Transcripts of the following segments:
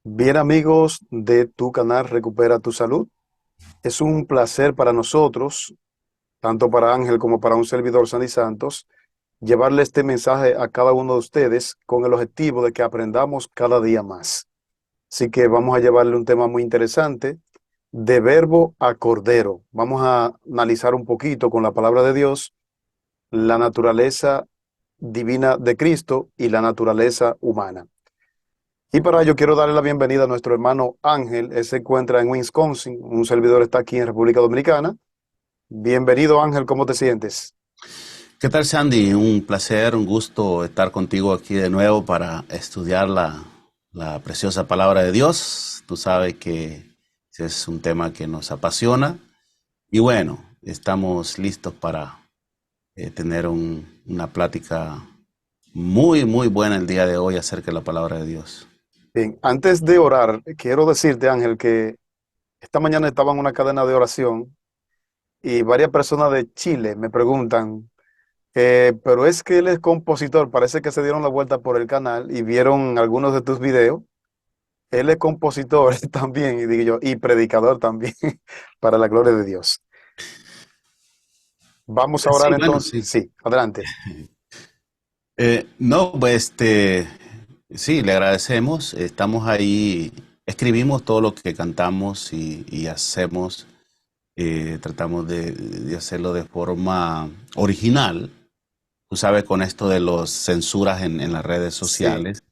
Bien amigos de tu canal Recupera tu Salud, es un placer para nosotros, tanto para Ángel como para un servidor Sandy Santos, llevarle este mensaje a cada uno de ustedes con el objetivo de que aprendamos cada día más. Así que vamos a llevarle un tema muy interesante, de verbo a cordero. Vamos a analizar un poquito con la palabra de Dios la naturaleza divina de Cristo y la naturaleza humana. Y para ello quiero darle la bienvenida a nuestro hermano Ángel. Él se encuentra en Wisconsin. Un servidor está aquí en República Dominicana. Bienvenido Ángel, ¿cómo te sientes? ¿Qué tal, Sandy? Un placer, un gusto estar contigo aquí de nuevo para estudiar la preciosa palabra de Dios. Tú sabes que ese es un tema que nos apasiona y bueno, estamos listos para tener una plática muy buena el día de hoy acerca de la palabra de Dios. Bien, antes de orar, quiero decirte Ángel que esta mañana estaba en una cadena de oración y varias personas de Chile me preguntan, pero es que él es compositor, parece que se dieron la vuelta por el canal y vieron algunos de tus videos. Él es compositor también, y digo yo, y predicador también, para la gloria de Dios. Vamos a orar Sí, bueno, entonces. sí. Sí, adelante. No, pues sí, le agradecemos. Estamos ahí, escribimos todo lo que cantamos y hacemos. Tratamos de hacerlo de forma original. Tú sabes, con esto de los censuras en las redes Sí. sociales,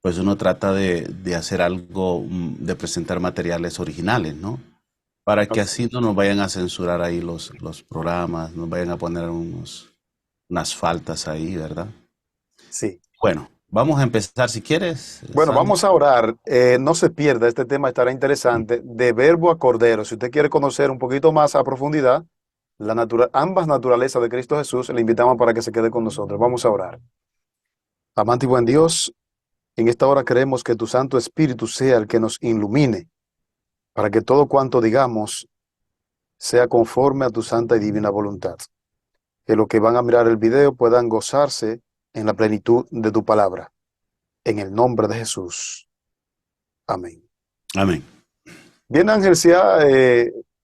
pues uno trata de hacer algo, de presentar materiales originales, ¿no? Para que así no nos vayan a censurar ahí los programas, nos vayan a poner unas faltas ahí, ¿verdad? Sí. Bueno, vamos a empezar si quieres, Bueno, Sandy. vamos a orar. No se pierda, este tema estará interesante. De verbo a cordero. Si usted quiere conocer un poquito más a profundidad ambas naturalezas de Cristo Jesús, le invitamos para que se quede con nosotros. Vamos a orar. Amante y buen Dios, en esta hora queremos que tu Santo Espíritu sea el que nos ilumine, para que todo cuanto digamos sea conforme a tu santa y divina voluntad. Que los que van a mirar el video puedan gozarse en la plenitud de tu palabra. En el nombre de Jesús. Amén. Amén. Bien, Ángel,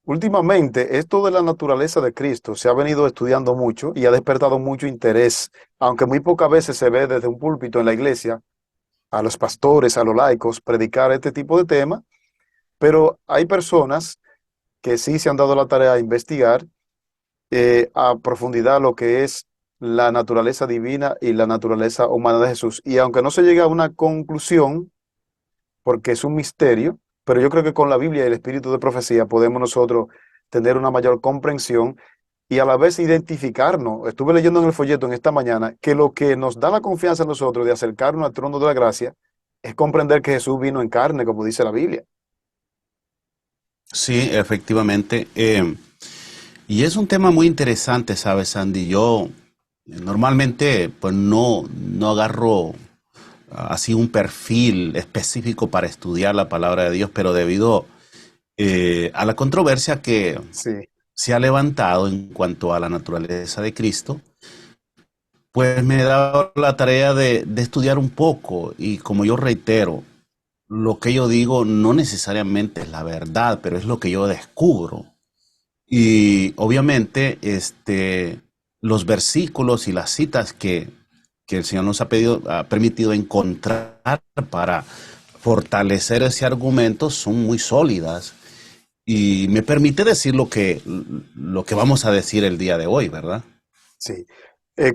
últimamente esto de la naturaleza de Cristo se ha venido estudiando mucho y ha despertado mucho interés, aunque muy pocas veces se ve desde un púlpito en la iglesia a los pastores, a los laicos, predicar este tipo de temas, pero hay personas que sí se han dado la tarea de investigar a profundidad lo que es la naturaleza divina y la naturaleza humana de Jesús. Y aunque no se llegue a una conclusión, porque es un misterio, pero yo creo que con la Biblia y el espíritu de profecía podemos nosotros tener una mayor comprensión y a la vez identificarnos. Estuve leyendo en el folleto en esta mañana que lo que nos da la confianza a nosotros de acercarnos al trono de la gracia es comprender que Jesús vino en carne, como dice la Biblia. Sí, efectivamente. Y es un tema muy interesante, ¿sabes, Sandy? Yo normalmente pues no agarro así un perfil específico para estudiar la palabra de Dios, pero debido a la controversia que Sí, se ha levantado en cuanto a la naturaleza de Cristo, pues me he dado la tarea de estudiar un poco y como yo reitero, lo que yo digo no necesariamente es la verdad, pero es lo que yo descubro. Y obviamente, los versículos y las citas que el Señor nos ha permitido encontrar para fortalecer ese argumento son muy sólidas y me permite decir lo que vamos a decir el día de hoy, ¿verdad? sí.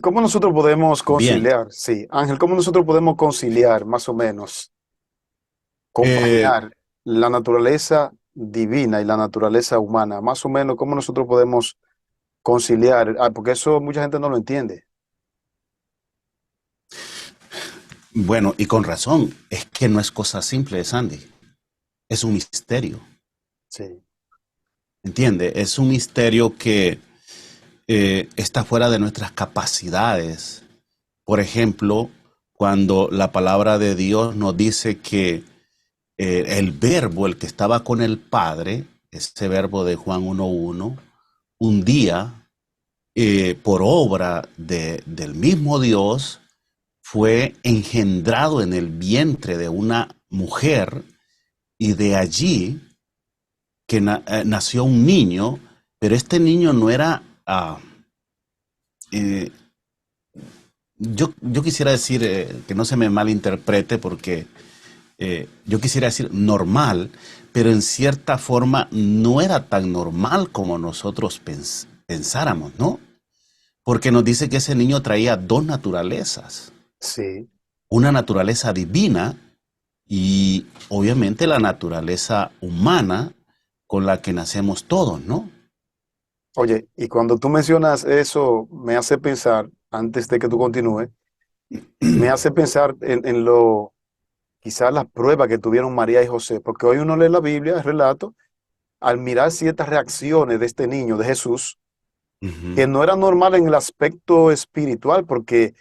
¿Cómo nosotros podemos Bien, conciliar? Sí, Ángel, ¿cómo nosotros podemos conciliar más o menos, eh, compaginar la naturaleza divina y la naturaleza humana? Más o menos, ¿cómo nosotros podemos conciliar? Porque eso mucha gente no lo entiende. bueno, y con razón, es que no es cosa simple, Sandy, es un misterio, Sí, ¿entiende? Es un misterio que está fuera de nuestras capacidades. Por ejemplo, cuando la palabra de Dios nos dice que el verbo, el que estaba con el Padre, ese verbo de Juan 1:1, un día, por obra del mismo Dios, fue engendrado en el vientre de una mujer Y de allí que nació un niño, pero este niño no era, eh, yo quisiera decir, que no se me malinterprete, porque yo quisiera decir normal, pero en cierta forma no era tan normal como nosotros pensáramos, ¿no? Porque nos dice que ese niño traía dos naturalezas, Sí. una naturaleza divina y obviamente la naturaleza humana con la que nacemos todos, ¿no? Oye, y cuando tú mencionas eso, me hace pensar, antes de que tú continúes, me hace pensar en lo, quizás las pruebas que tuvieron María y José, porque hoy uno lee la Biblia, el relato, al mirar ciertas reacciones de este niño, de Jesús, que Ujú. no era normal en el aspecto espiritual, porque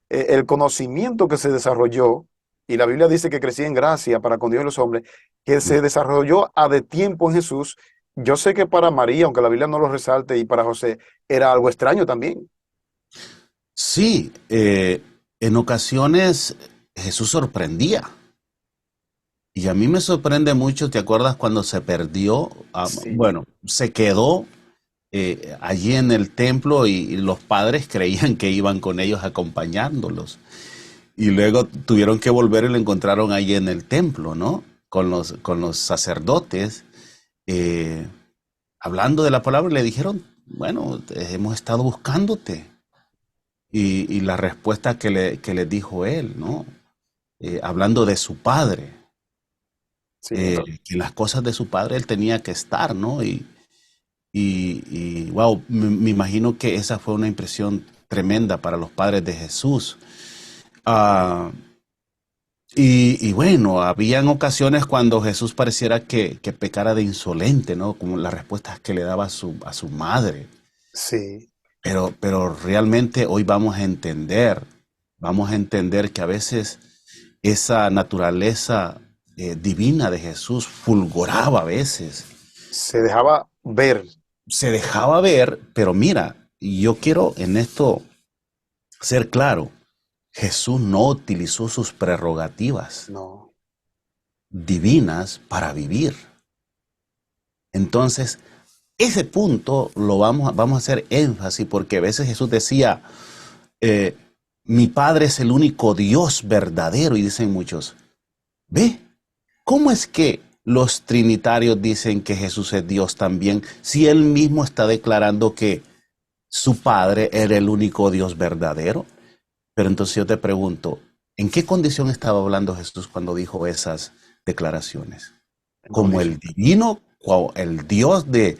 el conocimiento que se desarrolló, y la Biblia dice que crecía en gracia para con Dios y los hombres, que se desarrolló a de tiempo en Jesús. Yo sé que para María, aunque la Biblia no lo resalte, y para José, era algo extraño también. Sí, en ocasiones Jesús sorprendía. Y a mí me sorprende mucho, ¿te acuerdas cuando se perdió? Sí, Bueno, se quedó allí en el templo y los padres creían que iban con ellos acompañándolos. Y luego tuvieron que volver y lo encontraron allí en el templo, ¿no? Con los sacerdotes, eh, hablando de la palabra, le dijeron, bueno, hemos estado buscándote. Y la respuesta que le dijo él, ¿no? Hablando de su padre, sí, entonces, que las cosas de su padre él tenía que estar, ¿no? Wow, me imagino que esa fue una impresión tremenda para los padres de Jesús. Ah, y bueno, habían ocasiones cuando Jesús pareciera que pecara de insolente, ¿no? Como las respuestas que le daba a su madre. sí, Pero realmente hoy vamos a entender que a veces esa naturaleza divina de Jesús fulguraba a veces, se dejaba ver. se dejaba ver, pero mira, yo quiero en esto ser claro, Jesús no utilizó sus prerrogativas No, divinas para vivir. Entonces, ese punto vamos a hacer énfasis porque a veces Jesús decía, eh, mi Padre es el único Dios verdadero y dicen muchos, ve, ¿cómo es que los trinitarios dicen que Jesús es Dios también si él mismo está declarando que su Padre era el único Dios verdadero? Pero entonces yo te pregunto, ¿en qué condición estaba hablando Jesús cuando dijo esas declaraciones? en ¿Como condición. el divino, el Dios de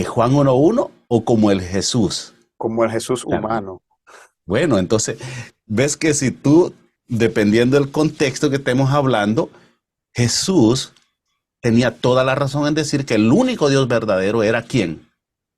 Juan 1:1 o como el Jesús? Como el Jesús Claro. humano. Bueno, entonces, ves que si tú, dependiendo del contexto que estemos hablando, Jesús tenía toda la razón en decir que el único Dios verdadero era ¿quién?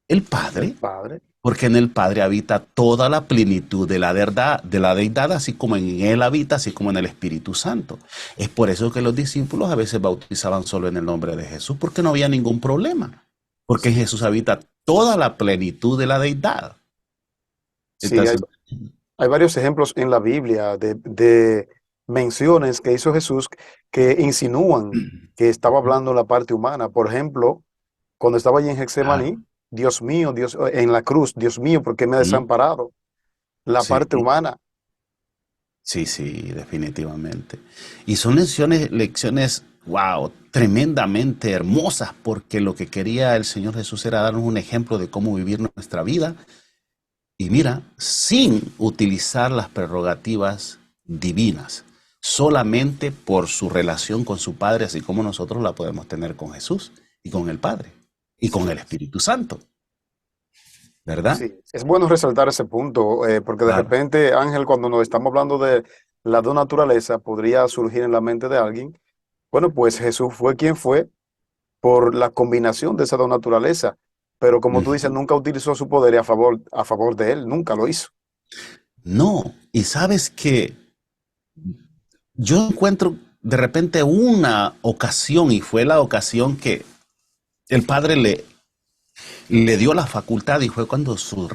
El El Padre, Padre. porque en el Padre habita toda la plenitud de la verdad, de la deidad, así como en él habita, así como en el Espíritu Santo. Es por eso que los discípulos a veces bautizaban solo en el nombre de Jesús, porque no había ningún problema, porque en Jesús habita toda la plenitud de la deidad. Sí, Entonces, hay varios ejemplos en la Biblia de menciones que hizo Jesús que insinúan que estaba hablando en la parte humana. Por ejemplo, cuando estaba allí en claro, Getsemaní, Dios mío, Dios, en la cruz, Dios mío, ¿por qué me ha ¿mm? desamparado? La Sí, parte humana. sí, sí, definitivamente. Y son lecciones, wow, tremendamente hermosas, porque lo que quería el Señor Jesús era darnos un ejemplo de cómo vivir nuestra vida. Y mira, sin utilizar las prerrogativas divinas, solamente por su relación con su Padre, así como nosotros la podemos tener con Jesús y con el Padre y con Sí, el Espíritu Santo, ¿verdad? sí. Es bueno resaltar ese punto, porque de Claro. repente, Ángel, cuando nos estamos hablando de la dos naturaleza, podría surgir en la mente de alguien, bueno, pues Jesús fue quien fue por la combinación de esas dos naturalezas. Pero como tú dices, Ujú. nunca utilizó su poder a favor de él, nunca lo hizo. No, y sabes que yo encuentro de repente una ocasión, y fue la ocasión que el Padre le dio la facultad, y fue cuando su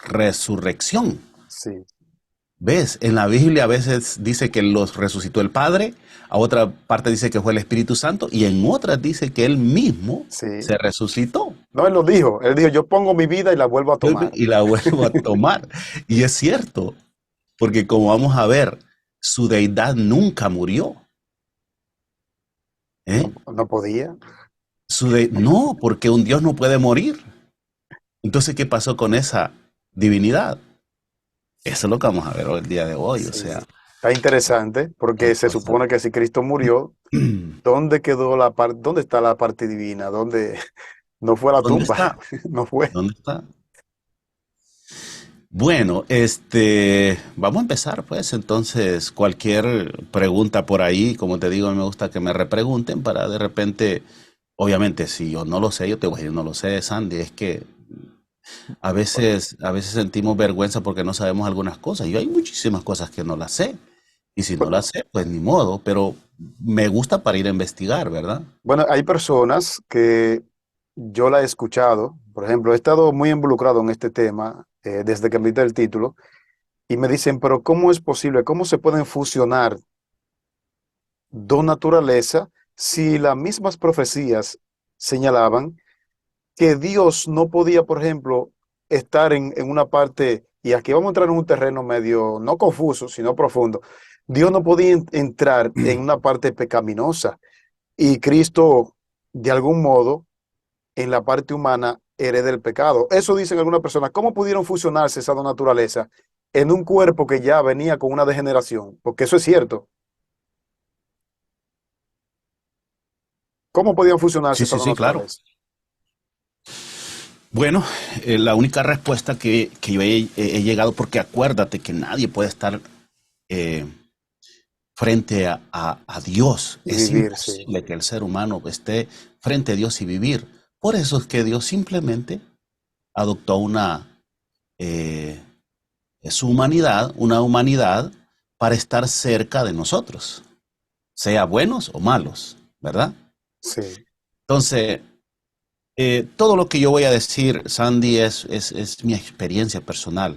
resurrección. Sí, ¿Ves? En la Biblia a veces dice que los resucitó el Padre, a otra parte dice que fue el Espíritu Santo y en otras dice que él mismo Sí. se resucitó No, él dijo, yo pongo mi vida y la vuelvo a tomar. y la vuelvo a tomar. Y es cierto, porque como vamos a ver, su deidad nunca murió. ¿Eh? No, no podía. No, porque un Dios no puede morir. Entonces, ¿qué pasó con esa divinidad? Eso es lo que vamos a ver hoy, el día de hoy. O Sí. sea, Está interesante hay porque se cosas. supone que si Cristo murió, ¿dónde quedó la parte, dónde está la parte divina? ¿Dónde? No fue a la ¿Dónde tumba, está? no fue. ¿Dónde está? Bueno, vamos a empezar, pues. Entonces, cualquier pregunta por ahí, como te digo, me gusta que me repregunten para de repente, obviamente, si yo no lo sé, yo te voy a decir, no lo sé, Sandy, es que a veces sentimos vergüenza porque no sabemos algunas cosas. Yo hay muchísimas cosas que no las sé. Y si no las sé, pues ni modo, pero me gusta para ir a investigar, ¿verdad? Bueno, hay personas que yo la he escuchado, por ejemplo, he estado muy involucrado en este tema desde que me di el título, y me dicen, pero ¿cómo es posible? ¿Cómo se pueden fusionar dos naturalezas si las mismas profecías señalaban que Dios no podía, por ejemplo, estar en una parte, y aquí vamos a entrar en un terreno medio, no confuso, sino profundo? Dios no podía entrar en una parte pecaminosa y Cristo, de algún modo, en la parte humana, hereda el pecado. Eso dicen algunas personas. ¿Cómo pudieron fusionarse esas dos naturalezas en un cuerpo que ya venía con una degeneración? Porque eso es cierto. ¿Cómo podían fusionarse Sí, esas sí, dos sí, claro. naturalezas? Bueno, la única respuesta que yo he llegado, porque acuérdate que nadie puede estar eh, frente a Dios. Y Es vivir, sí. imposible que el ser humano esté frente a Dios y vivir. Por eso es que Dios simplemente adoptó eh, una humanidad para estar cerca de nosotros, sea buenos o malos, ¿verdad? Sí. Entonces, todo lo que yo voy a decir, Sandy, es mi experiencia personal,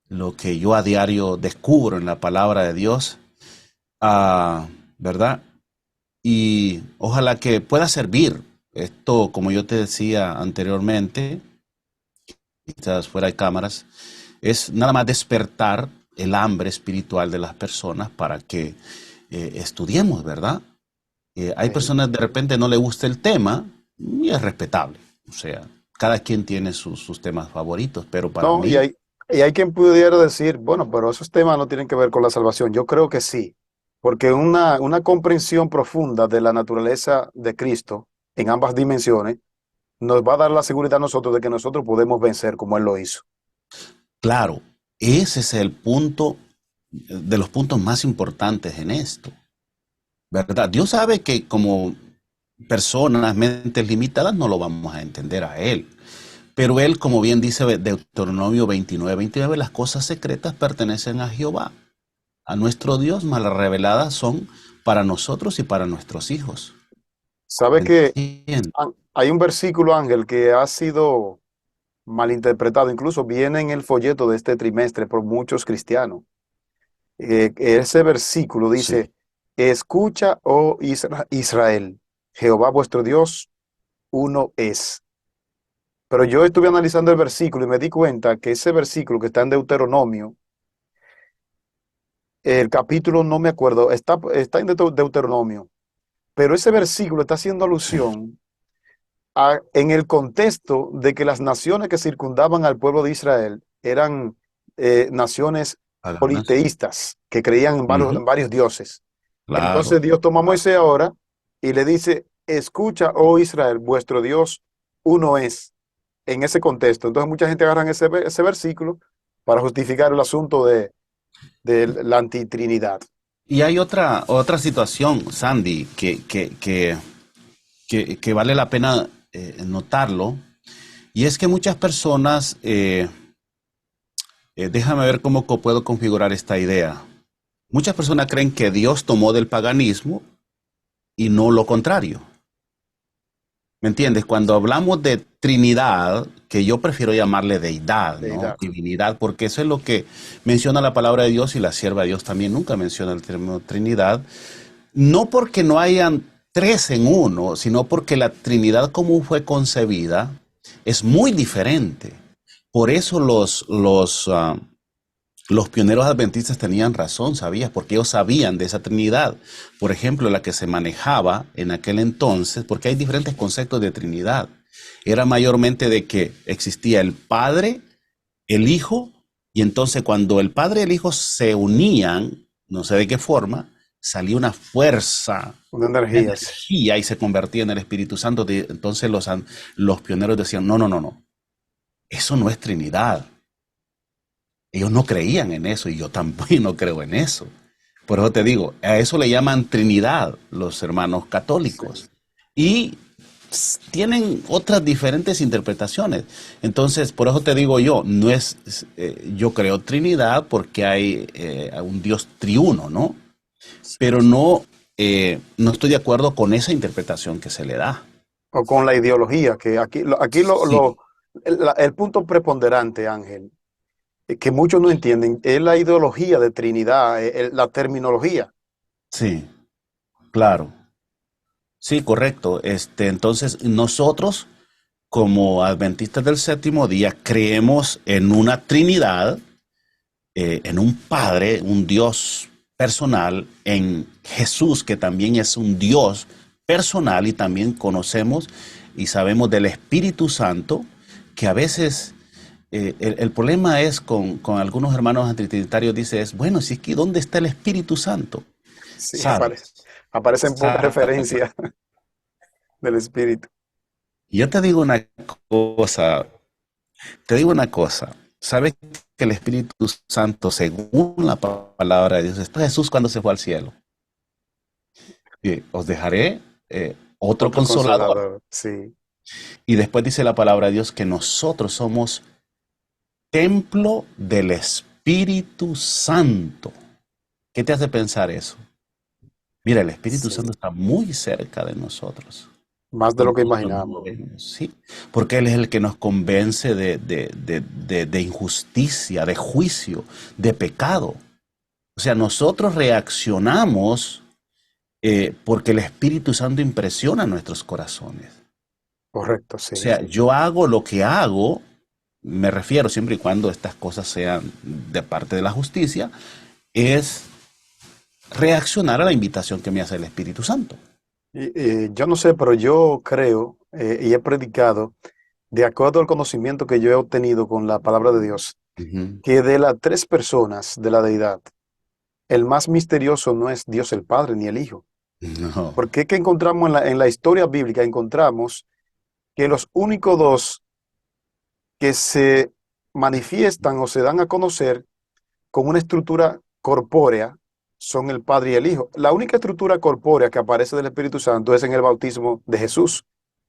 lo que yo a diario descubro en la palabra de Dios, ¿verdad? Y ojalá que pueda servir. Esto, como yo te decía anteriormente, quizás fuera de cámaras, es nada más despertar el hambre espiritual de las personas para que estudiemos, ¿verdad? Hay Sí. personas de repente no le gusta el tema y es respetable. O sea, cada quien tiene sus temas favoritos, pero para No, mí, y hay quien pudiera decir, bueno, pero esos temas no tienen que ver con la salvación. Yo creo que sí, porque una comprensión profunda de la naturaleza de Cristo en ambas dimensiones nos va a dar la seguridad a nosotros de que nosotros podemos vencer como Él lo hizo. claro, ese es el punto de los puntos más importantes en esto, ¿verdad? Dios sabe que como personas, mentes limitadas, no lo vamos a entender a Él. Pero Él, como bien dice Deuteronomio 29:29, las cosas secretas pertenecen a Jehová, a nuestro Dios, mas las reveladas son para nosotros y para nuestros hijos. ¿Sabe que ¿Entiendes? hay un versículo, Ángel, que ha sido malinterpretado? Incluso viene en el folleto de este trimestre por muchos cristianos. Ese versículo Sí. dice, escucha, oh Israel, Jehová vuestro Dios, uno es. Pero yo estuve analizando el versículo y me di cuenta que ese versículo que está en Deuteronomio, el capítulo no me acuerdo, está en Deuteronomio, pero ese versículo está haciendo Sí. alusión en el contexto de que las naciones que circundaban al pueblo de Israel eran naciones Paganas. politeístas que creían Ujú. en varios dioses. Claro. Entonces Dios toma a Moisés ahora y le dice, escucha, oh Israel, vuestro Dios uno es, en ese contexto. Entonces mucha gente agarra ese versículo para justificar el asunto de la antitrinidad. Y hay otra situación, Sandy, que vale la pena notarlo, y es que muchas personas, déjame ver cómo puedo configurar esta idea. Muchas personas creen que Dios tomó del paganismo y no lo contrario. ¿Me entiendes? Cuando hablamos de Trinidad, que yo prefiero llamarle deidad, ¿no? Deidad. Divinidad, porque eso es lo que menciona la palabra de Dios y la sierva de Dios también nunca menciona el término Trinidad. No porque no hayan tres en uno, sino porque la Trinidad como fue concebida es muy diferente. Por eso los pioneros adventistas tenían razón, ¿sabías? Porque ellos sabían de esa Trinidad. Por ejemplo, la que se manejaba en aquel entonces, porque hay diferentes conceptos de Trinidad. Era mayormente de que existía el Padre, el Hijo, y entonces cuando el Padre y el Hijo se unían, no sé de qué forma, salía Una una energía, sí. energía y se convertía en el Espíritu Santo. Entonces los pioneros decían, no, no, no, no, eso no es Trinidad. Ellos no creían en eso y yo tampoco no creo en eso. Por eso te digo, a eso le llaman Trinidad los hermanos Sí. católicos. Y tienen otras diferentes interpretaciones. Entonces, por eso te digo yo, no es, yo creo Trinidad porque hay un Dios triuno, ¿no? Pero no estoy de acuerdo con esa interpretación que se le da. O con la ideología, que aquí Sí, el punto preponderante, Ángel, que muchos no entienden, es la ideología de Trinidad, la terminología. sí, claro. Sí, correcto. Entonces, nosotros, como adventistas del séptimo día, creemos en una Trinidad, en un Padre, un Dios personal, en Jesús, que también es un Dios personal, y también conocemos y sabemos del Espíritu Santo, que a veces el problema es con algunos hermanos antitrinitarios, dice es, bueno, si es que ¿dónde está el Espíritu Santo? Sí, ¿Sabes? aparecen pocas ¿Sabes? referencias del Espíritu. Yo cosa, te digo una cosa, ¿sabes que el Espíritu Santo, según la palabra de Dios, está Jesús cuando se fue al cielo? Y os dejaré otro Otro consolador. consolador, sí, Y después dice la palabra de Dios que nosotros somos templo del Espíritu Santo. ¿Qué te hace pensar eso? Mira, el Espíritu sí, Santo está muy cerca de nosotros. más de Y lo que nosotros no imaginamos. lo vemos, sí, porque Él es el que nos convence de injusticia, de juicio, de pecado. O sea, nosotros reaccionamos porque el Espíritu Santo impresiona nuestros corazones. Correcto, O sí. sea, yo hago lo que hago, me refiero siempre y cuando estas cosas sean de parte de la justicia, es reaccionar a la invitación que me hace el Espíritu Santo. Yo no sé, pero yo creo y he predicado, de acuerdo al conocimiento que yo he obtenido con la palabra de Dios, Ujú. que de las tres personas de la deidad, el más misterioso no es Dios el Padre ni el Hijo. No, Porque es que encontramos en la historia bíblica, encontramos que los únicos dos que se manifiestan o se dan a conocer con una estructura corpórea son el Padre y el Hijo. La única estructura corpórea que aparece del Espíritu Santo es en el bautismo de Jesús.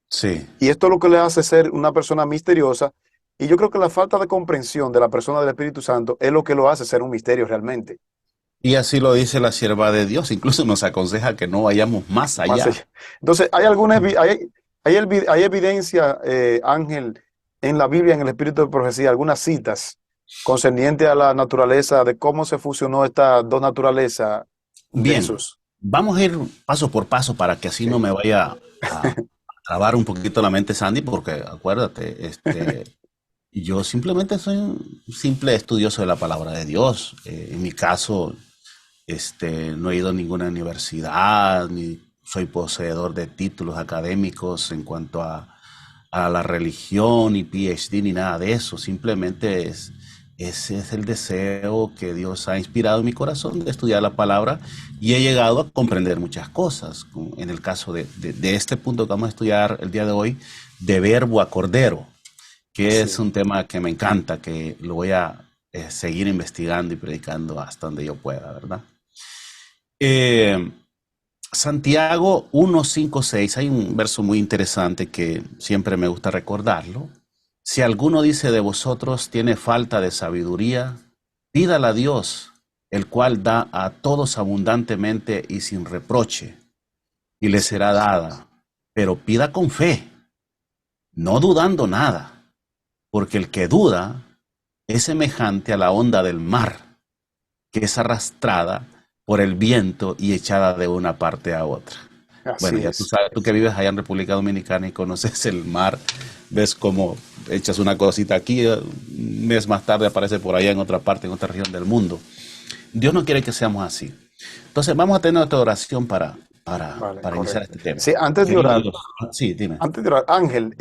sí. Y esto es lo que le hace ser una persona misteriosa. Y yo creo que la falta de comprensión de la persona del Espíritu Santo es lo que lo hace ser un misterio realmente. Y así lo dice la sierva de Dios, incluso nos aconseja que no vayamos más Más allá. allá. Entonces, hay evidencia, Ángel, en la Biblia, en el Espíritu de Profecía, algunas citas concernientes a la naturaleza, de cómo se fusionó estas dos naturalezas de Bien, Jesús. vamos a ir paso por paso para que así no Sí. me vaya a trabar un poquito la mente, Sandy, porque acuérdate, yo simplemente soy un simple estudioso de la palabra de Dios. En mi caso, no he ido a ninguna universidad, ni soy poseedor de títulos académicos en cuanto a la religión, ni PhD, ni nada de eso. Simplemente ese es el deseo que Dios ha inspirado en mi corazón de estudiar la palabra y he llegado a comprender muchas cosas. En el caso de este punto que vamos a estudiar el día de hoy, de verbo a cordero, que es Sí. un tema que me encanta, que lo voy a seguir investigando y predicando hasta donde yo pueda, ¿verdad? Eh, Santiago 1:5-6, hay un verso muy interesante que siempre me gusta recordarlo. Si alguno dice de vosotros tiene falta de sabiduría, pídala a Dios, el cual da a todos abundantemente y sin reproche, y le Sí. será dada. Pero pida con fe, no dudando nada, porque el que duda es semejante a la onda del mar, que es arrastrada por el viento y echada de una parte a otra. Bueno, Así ya tú es. sabes, tú que vives allá en República Dominicana y conoces el mar, ves cómo echas una cosita aquí, un mes más tarde aparece por allá en otra parte, en otra región del mundo. Dios no quiere que seamos así. Entonces vamos a tener nuestra oración Vale, para iniciar correcto. este tema. Sí, antes de Querido orar, Dios, sí, dime. Ángel,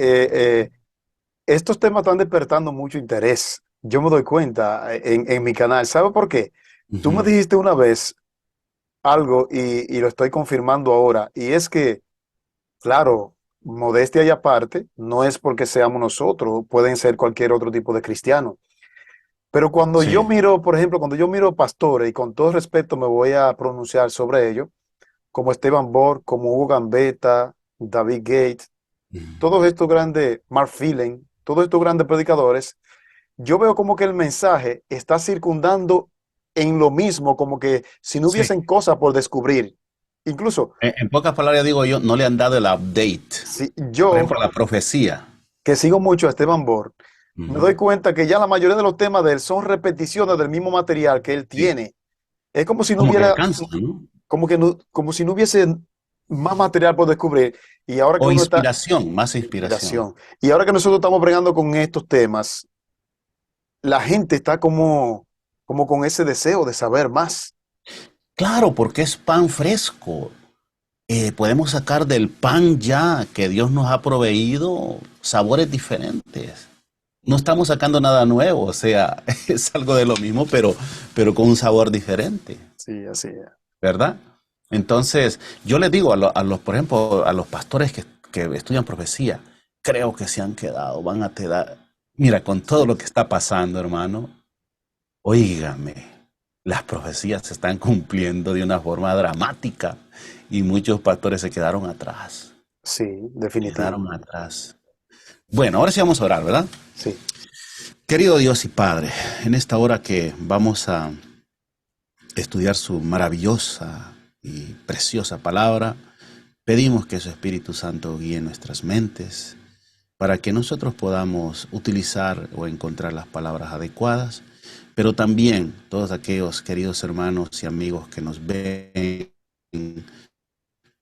estos temas están despertando mucho interés. Yo me doy cuenta en mi canal. ¿Sabe por qué? Tú me Ujú. dijiste una vez algo y lo estoy confirmando ahora, y es que, claro, modestia y aparte, no es porque seamos nosotros, pueden ser cualquier otro tipo de cristiano. Pero cuando yo Sí. miro, por ejemplo, cuando yo miro pastores, y con todo respeto me voy a pronunciar sobre ello, como Esteban Borg, como Hugo Gambetta, David Gates, Ujú. todos estos grandes, Mark Phelan, todos estos grandes predicadores, yo veo como que el mensaje está circundando en lo mismo, como que si no Sí. hubiesen cosas por descubrir. Incluso, En pocas palabras digo yo, no le han dado el update. si Por yo, ejemplo, la profecía. que sigo mucho a Esteban Borg, me Ujú. doy cuenta que ya la mayoría de los temas de él son repeticiones del mismo material que él Sí. tiene. Es como si no Como que hubiera, cansa, ¿no? como que no, como si no hubiese más material por descubrir. Y ahora que O uno está, inspiración, más inspiración. inspiración. Y ahora que nosotros estamos bregando con estos temas, la gente está como con ese deseo de saber más. Claro, porque es pan fresco. Podemos sacar del pan ya que Dios nos ha proveído sabores diferentes. No estamos sacando nada nuevo, o sea, es algo de lo mismo, pero con un sabor diferente, Sí, así es. ¿verdad? Entonces, yo les digo a los, por ejemplo, a los pastores que estudian profecía, creo que se han quedado, van a te dar, mira, con Sí, todo lo que está pasando, hermano, óigame, las profecías se están cumpliendo de una forma dramática y muchos pastores se quedaron atrás, sí, definitivo. quedaron atrás. Bueno, ahora sí vamos a orar, ¿verdad? Sí, Querido Dios y Padre, en esta hora que vamos a estudiar su maravillosa y preciosa palabra, pedimos que su Espíritu Santo guíe nuestras mentes para que nosotros podamos utilizar o encontrar las palabras adecuadas, pero también todos aquellos queridos hermanos y amigos que nos ven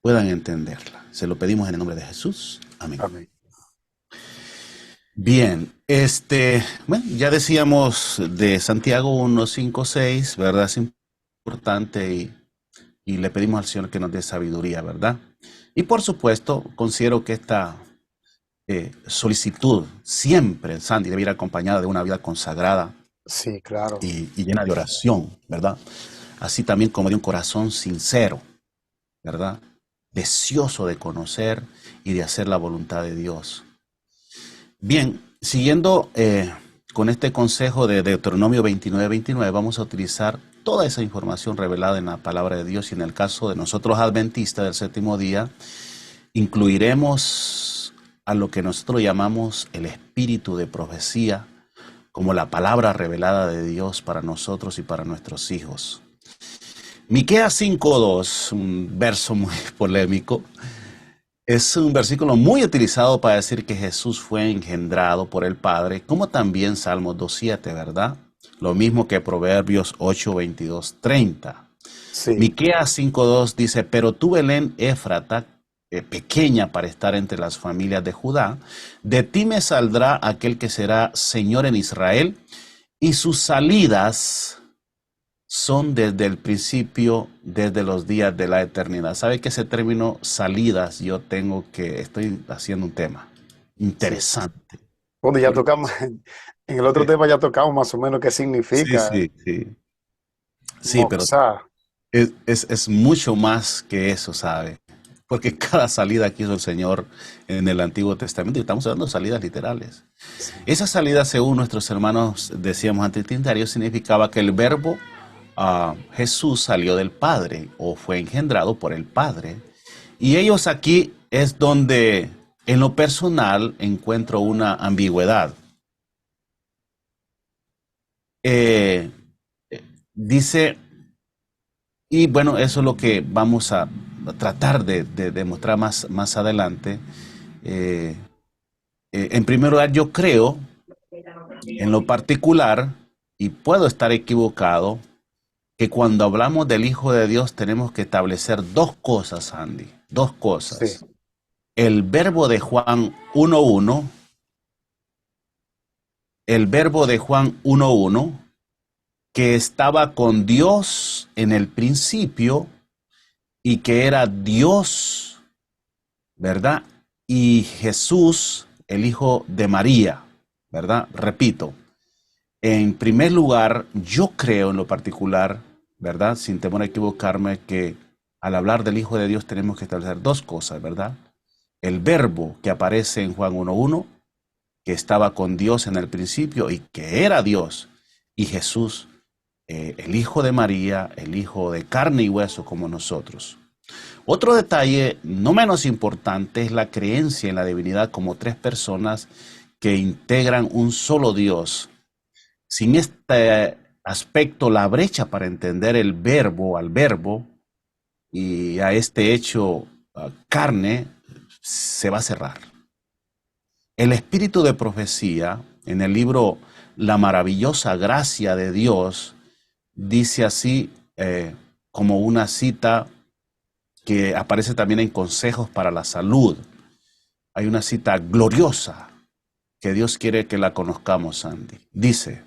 puedan entenderla. Se lo pedimos en el nombre de Jesús. Amén. amén. Bien, bueno, ya decíamos de Santiago 1, 5, 6, ¿verdad? Es importante y le pedimos al Señor que nos dé sabiduría, ¿verdad? Y por supuesto, considero que esta solicitud siempre, Sandy, debe ir acompañada de una vida consagrada Sí, claro. y llena de oración, ¿verdad? Así también como de un corazón sincero, ¿verdad? Deseoso de conocer y de hacer la voluntad de Dios. Bien, siguiendo con este consejo de Deuteronomio 29:29, vamos a utilizar toda esa información revelada en la palabra de Dios y en el caso de nosotros adventistas del séptimo día, incluiremos a lo que nosotros llamamos el espíritu de profecía como la palabra revelada de Dios para nosotros y para nuestros hijos. Miqueas 5:2, un verso muy polémico, es un versículo muy utilizado para decir que Jesús fue engendrado por el Padre, como también Salmos 2:7, ¿verdad? Lo mismo que Proverbios 8:22-30. Sí, Miqueas 5:2 dice, pero tú, Belén Éfrata, pequeña para estar entre las familias de Judá, de ti me saldrá aquel que será Señor en Israel, y sus salidas son desde el principio, desde los días de la eternidad. ¿Sabe que ese término salidas estoy haciendo un tema sí. interesante? Bueno, ya Porque tocamos, en el otro tema ya tocamos más o menos qué sí, significa sí, sí, sí, pero moxá. es mucho más que eso, ¿sabe? Porque cada salida que hizo el Señor en el Antiguo Testamento, y estamos hablando de salidas literales. Sí, Esa salida, según nuestros hermanos decíamos antes trinitario, significaba que el verbo Jesús salió del Padre o fue engendrado por el Padre. Y ellos aquí es donde en lo personal encuentro una ambigüedad. Eh, dice, y bueno, eso es lo que vamos a tratar de demostrar más adelante. Eh, en primer lugar, yo creo En lo particular, y puedo estar equivocado, que cuando hablamos del Hijo de Dios tenemos que establecer dos cosas, Andy, dos Sí, cosas. El verbo de Juan 1.1, el verbo de Juan 1.1, que estaba con Dios en el principio y que era Dios, ¿verdad? Y Jesús, el Hijo de María, ¿verdad? Repito, en primer lugar, yo creo en lo particular, ¿verdad? Sin temor a equivocarme, que al hablar del Hijo de Dios tenemos que establecer dos cosas, ¿verdad? El verbo que aparece en Juan 1.1, que estaba con Dios en el principio y que era Dios, y Jesús, el Hijo de María, el Hijo de carne y hueso como nosotros. Otro detalle no menos importante es la creencia en la divinidad como tres personas que integran un solo Dios. Sin este aspecto, la brecha para entender el verbo al verbo y a este hecho carne se va a cerrar. El espíritu de profecía en el libro La maravillosa gracia de Dios dice así como una cita que aparece también en Consejos para la Salud. Hay una cita gloriosa que Dios quiere que la conozcamos, Andy. Dice: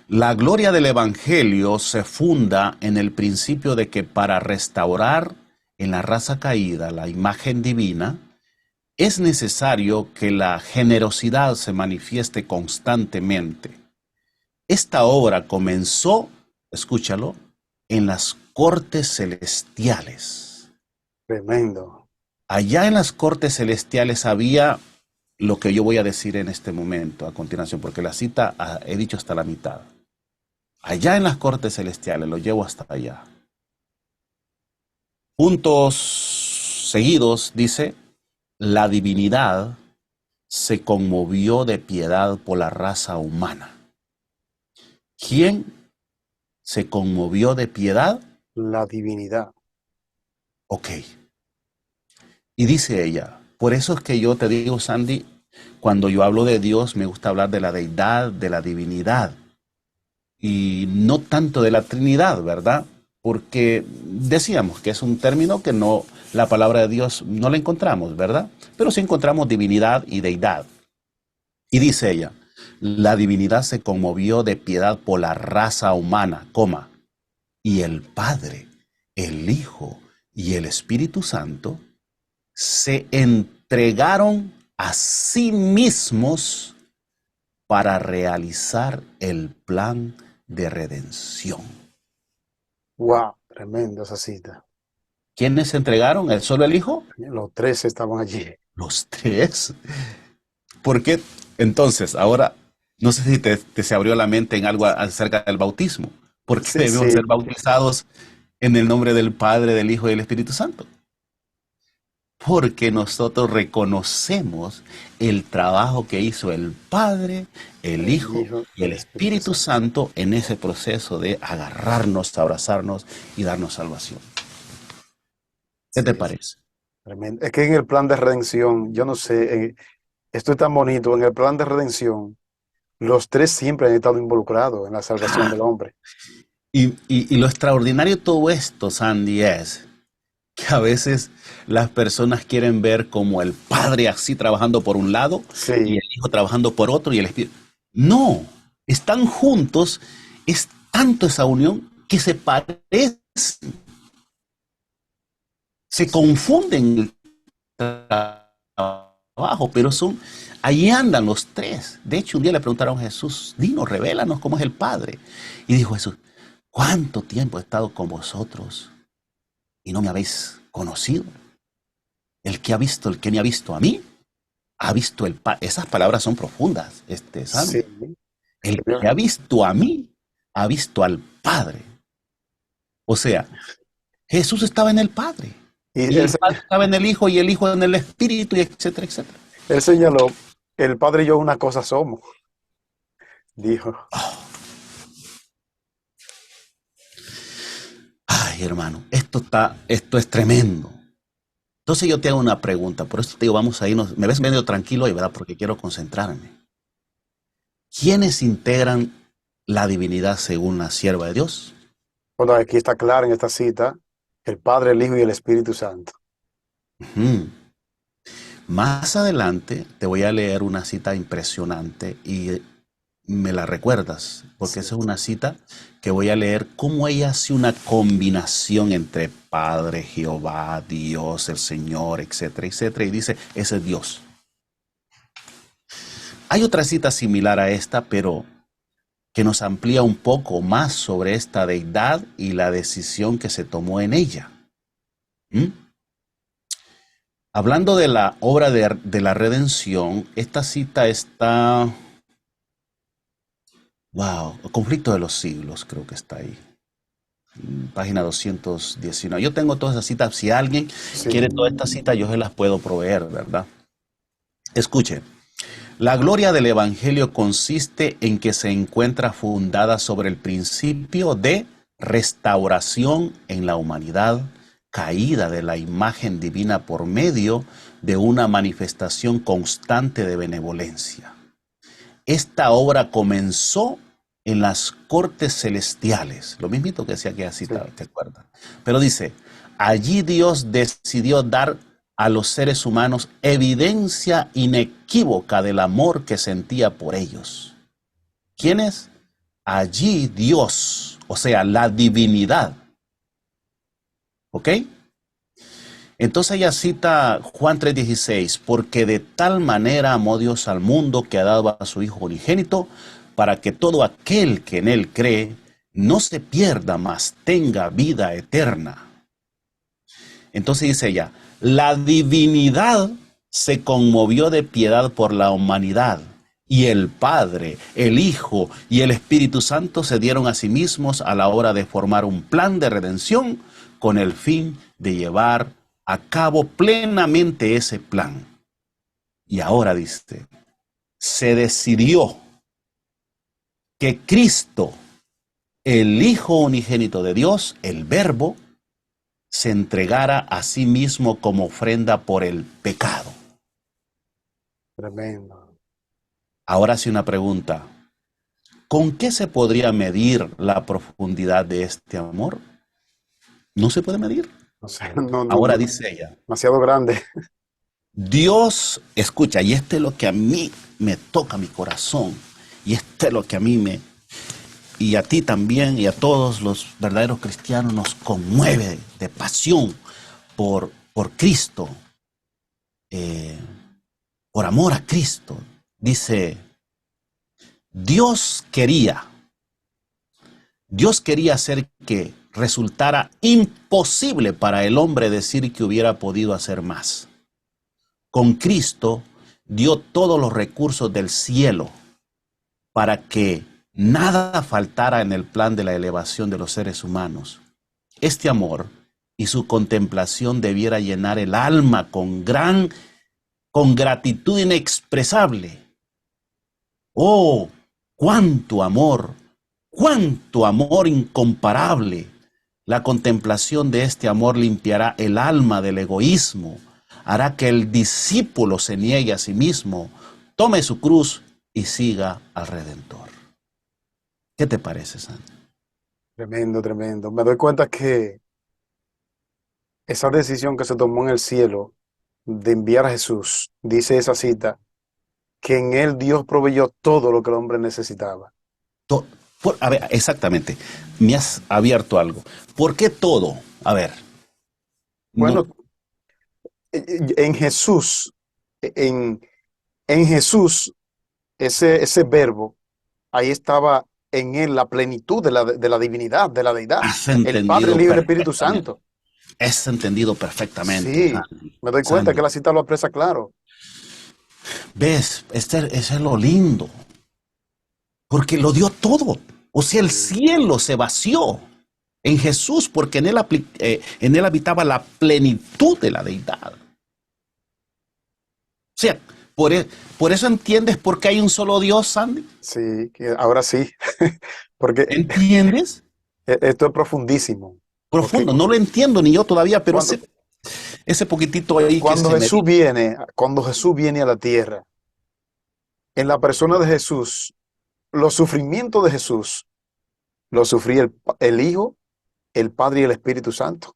la gloria del Evangelio se funda en el principio de que para restaurar en la raza caída la imagen divina, es necesario que la generosidad se manifieste constantemente. Esta obra comenzó, escúchalo, en las cortes celestiales. tremendo. Allá en las cortes celestiales había lo que yo voy a decir en este momento, a continuación, porque la cita he dicho hasta la mitad. Allá en las cortes celestiales, lo llevo hasta allá. Puntos seguidos, dice: la divinidad se conmovió de piedad por la raza humana. ¿Quién se conmovió de piedad? La divinidad. Ok. Y dice ella, por eso es que yo te digo, Sandy, cuando yo hablo de Dios, me gusta hablar de la deidad, de la divinidad, y no tanto de la Trinidad, ¿verdad? Porque decíamos que es un término que no, la palabra de Dios no la encontramos, ¿verdad? Pero sí encontramos divinidad y deidad. Y dice ella, la divinidad se conmovió de piedad por la raza humana, coma, y el Padre, el Hijo y el Espíritu Santo se entregaron a sí mismos para realizar el plan de redención. Wow, tremendo esa cita. ¿Quiénes se entregaron? ¿El solo el Hijo? Los tres estaban allí. Los tres. ¿Por qué? Entonces, ahora, no sé si te se abrió la mente en algo acerca del bautismo. ¿Por qué Sí, debemos ser sí, bautizados en el nombre del Padre, del Hijo y del Espíritu Santo? Porque nosotros reconocemos el trabajo que hizo el Padre, el el Hijo Hijo y y el el Espíritu Espíritu Santo. Santo en ese proceso de agarrarnos, abrazarnos y darnos salvación. ¿Qué te Sí, sí, parece? tremendo. Es que en el plan de redención, yo no sé, esto es tan bonito, en el plan de redención, los tres siempre han estado involucrados en la salvación del hombre. Y lo extraordinario de todo esto, Sandy, es que a veces las personas quieren ver como el Padre así trabajando por un lado y el Sí, Hijo trabajando por otro y el Espíritu. No, están juntos, es tanto esa unión que se parecen, se sí, confunden el trabajo, pero son, ahí andan los tres. De hecho, un día le preguntaron a Jesús, dinos, revélanos cómo es el Padre. Y dijo Jesús, ¿cuánto tiempo he estado con vosotros y no me habéis conocido? El que ha visto, el que me ha visto a mí, ha visto el Padre. Esas palabras son profundas, sí. Sandy. El que ha visto a mí, ha visto al Padre. O sea, Jesús estaba en el Padre. Y Y el Padre estaba en el Hijo y el Hijo en el Espíritu, y etcétera, etcétera. él señaló, el Padre y yo una cosa somos, dijo. Ay, hermano, esto es tremendo. Entonces yo te hago una pregunta, por eso te digo, vamos a irnos, me ves medio tranquilo hoy, ¿verdad? Porque quiero concentrarme. ¿quiénes integran la divinidad según la sierva de Dios? Bueno, aquí está claro en esta cita, el Padre, el Hijo y el Espíritu Santo. Ujú. Más adelante te voy a leer una cita impresionante y me la recuerdas, porque Sí, esa es una cita que voy a leer cómo ella hace una combinación entre Padre, Jehová, Dios, el Señor, etcétera, etcétera, y dice, ese es Dios. Hay otra cita similar a esta, pero que nos amplía un poco más sobre esta deidad y la decisión que se tomó en ella. ¿Mm? Hablando de la obra de la redención, esta cita está, wow, el conflicto de los siglos, creo que está ahí. Página 219. Yo tengo todas esas citas. Si alguien quiere sí, todas estas citas, yo se las puedo proveer, ¿verdad? Escuche, la gloria del Evangelio consiste en que se encuentra fundada sobre el principio de restauración en la humanidad, caída de la imagen divina por medio de una manifestación constante de benevolencia. Esta obra comenzó en las cortes celestiales, lo mismito que decía que cita, sí. ¿te acuerdas? Pero dice, allí Dios decidió dar a los seres humanos evidencia inequívoca del amor que sentía por ellos. ¿Quiénes? Allí Dios, o sea, la divinidad. ¿Ok? Entonces ella cita Juan 3:16, porque de tal manera amó Dios al mundo que ha dado a su Hijo unigénito, para que todo aquel que en él cree no se pierda, mas tenga vida eterna. Entonces dice ella, la divinidad se conmovió de piedad por la humanidad, y el Padre, el Hijo y el Espíritu Santo se dieron a sí mismos a la hora de formar un plan de redención con el fin de llevar a cabo plenamente ese plan. Y ahora dice, se decidió que Cristo, el Hijo unigénito de Dios, el Verbo, se entregara a sí mismo como ofrenda por el pecado. Tremendo. Ahora sí una pregunta. ¿Con qué se podría medir la profundidad de este amor? No se puede medir. O sea, no, no, Ahora no, dice ella, demasiado grande. Dios, escucha, y este es lo que a mí me toca mi corazón, y este es lo que a mí me, y a ti también, y a todos los verdaderos cristianos nos conmueve de pasión por Cristo, eh, por amor a Cristo. Dice, Dios quería, Dios quería hacer que resultara imposible para el hombre decir que hubiera podido hacer más. Con Cristo dio todos los recursos del cielo para que nada faltara en el plan de la elevación de los seres humanos. Este amor y su contemplación debiera llenar el alma con gratitud inexpresable. Oh, cuánto amor incomparable. La contemplación de este amor limpiará el alma del egoísmo, hará que el discípulo se niegue a sí mismo, tome su cruz y siga al Redentor. ¿Qué te parece, Sandy? Tremendo, tremendo. Me doy cuenta que esa decisión que se tomó en el cielo de enviar a Jesús, dice esa cita, que en él Dios proveyó todo lo que el hombre necesitaba. To- a ver, exactamente, me has abierto algo. ¿Por qué todo? A ver, no, Bueno, en Jesús, en, en Jesús, ese verbo, ahí estaba en él la plenitud de la divinidad, de la deidad, has el Padre, el entendido Hijo y el Espíritu perfectamente. Santo. Has entendido perfectamente, Sí, Sandy. me doy cuenta que Sandy, la cita lo expresa claro. ¿ves? Ese es lo lindo. Porque lo dio todo. O sea, el Sí, cielo se vació en Jesús porque en él habitaba la plenitud de la deidad. O sea, por, e- por eso entiendes por qué hay un solo Dios, Sandy. sí, ahora sí, porque ¿Entiendes? esto es profundísimo. Porque Profundo. No lo entiendo ni yo todavía, pero cuando, ese poquitito ahí que cuando se me Jesús viene a la tierra, en la persona de Jesús, los sufrimientos de Jesús los sufría el Hijo, el Padre y el Espíritu Santo.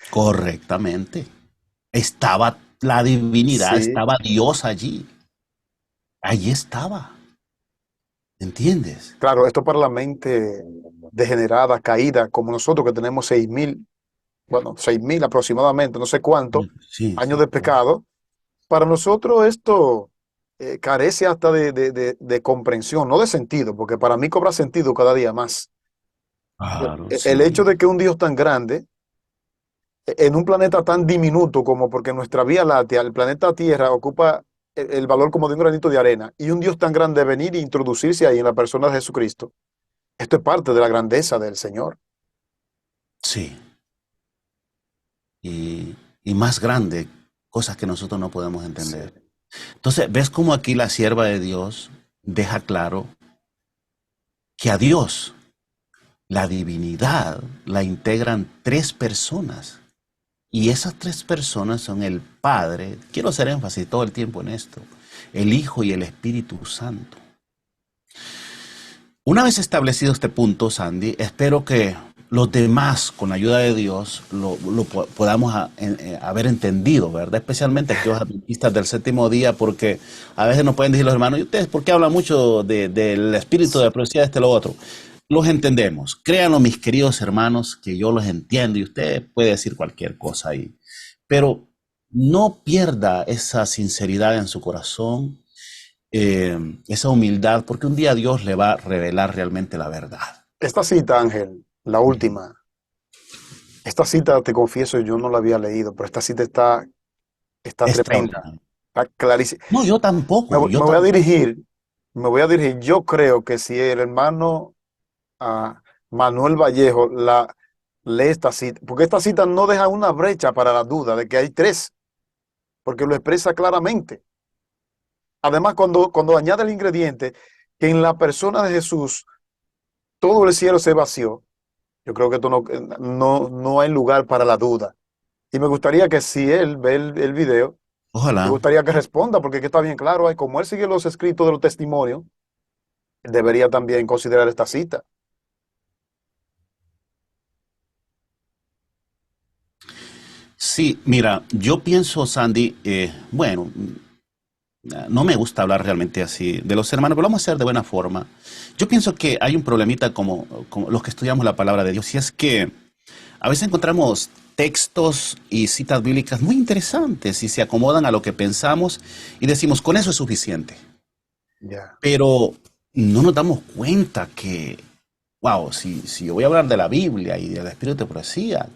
Correctamente. Estaba la divinidad, Sí, estaba Dios allí. Allí estaba. ¿Entiendes? claro, esto para la mente degenerada, caída, como nosotros que tenemos 6.000, bueno, 6.000 aproximadamente, no sé cuánto, Sí, años sí, de pecado. Para nosotros esto carece hasta de comprensión, no de sentido, porque para mí cobra sentido cada día más. claro, El hecho sí. de que un Dios tan grande, en un planeta tan diminuto como porque nuestra Vía Láctea, el planeta Tierra, ocupa el valor como de un granito de arena, y un Dios tan grande venir e introducirse ahí en la persona de Jesucristo, esto es parte de la grandeza del Señor. Sí. Y, y más grande, cosas que nosotros no podemos Sí. entender. Entonces, ¿ves cómo aquí la sierva de Dios deja claro que a Dios, la divinidad, la integran tres personas? Y esas tres personas son el Padre, quiero hacer énfasis todo el tiempo en esto, el Hijo y el Espíritu Santo. Una vez establecido este punto, Sandy, espero que los demás, con la ayuda de Dios, podamos haber entendido, ¿verdad? Especialmente aquellos adventistas del séptimo día, porque a veces nos pueden decir los hermanos, ¿y ustedes por qué hablan mucho del espíritu de profecía, este, lo otro? Los entendemos. Créanlo, mis queridos hermanos, que yo los entiendo y usted puede decir cualquier cosa ahí. Pero no pierda esa sinceridad en su corazón, esa humildad, porque un día Dios le va a revelar realmente la verdad. Esta cita, Ángel, la Ujú. última, esta cita, te confieso, yo no la había leído, pero esta cita está tremenda, Extraordinario. está clarísima. No, yo tampoco, yo Me voy a tampoco. dirigir, me voy a dirigir. Yo creo que si el hermano Manuel Vallejo lee esta cita, porque esta cita no deja una brecha para la duda de que hay tres, porque lo expresa claramente. Además, cuando añade el ingrediente que en la persona de Jesús todo el cielo se vació, yo creo que esto no hay lugar para la duda. Y me gustaría que si él ve el video, me Ojalá. gustaría que responda, porque aquí está bien claro, como él sigue los escritos de los testimonios, él debería también considerar esta cita. Sí, mira, yo pienso, Sandy, bueno, no me gusta hablar realmente así de los hermanos, pero lo vamos a hacer de buena forma. Yo pienso que hay un problemita como los que estudiamos la palabra de Dios, y es que a veces encontramos textos y citas bíblicas muy interesantes y se acomodan a lo que pensamos y decimos, con eso es suficiente. Ya. Pero no nos damos cuenta que, wow, si yo voy a hablar de la Biblia y del espíritu de profecía,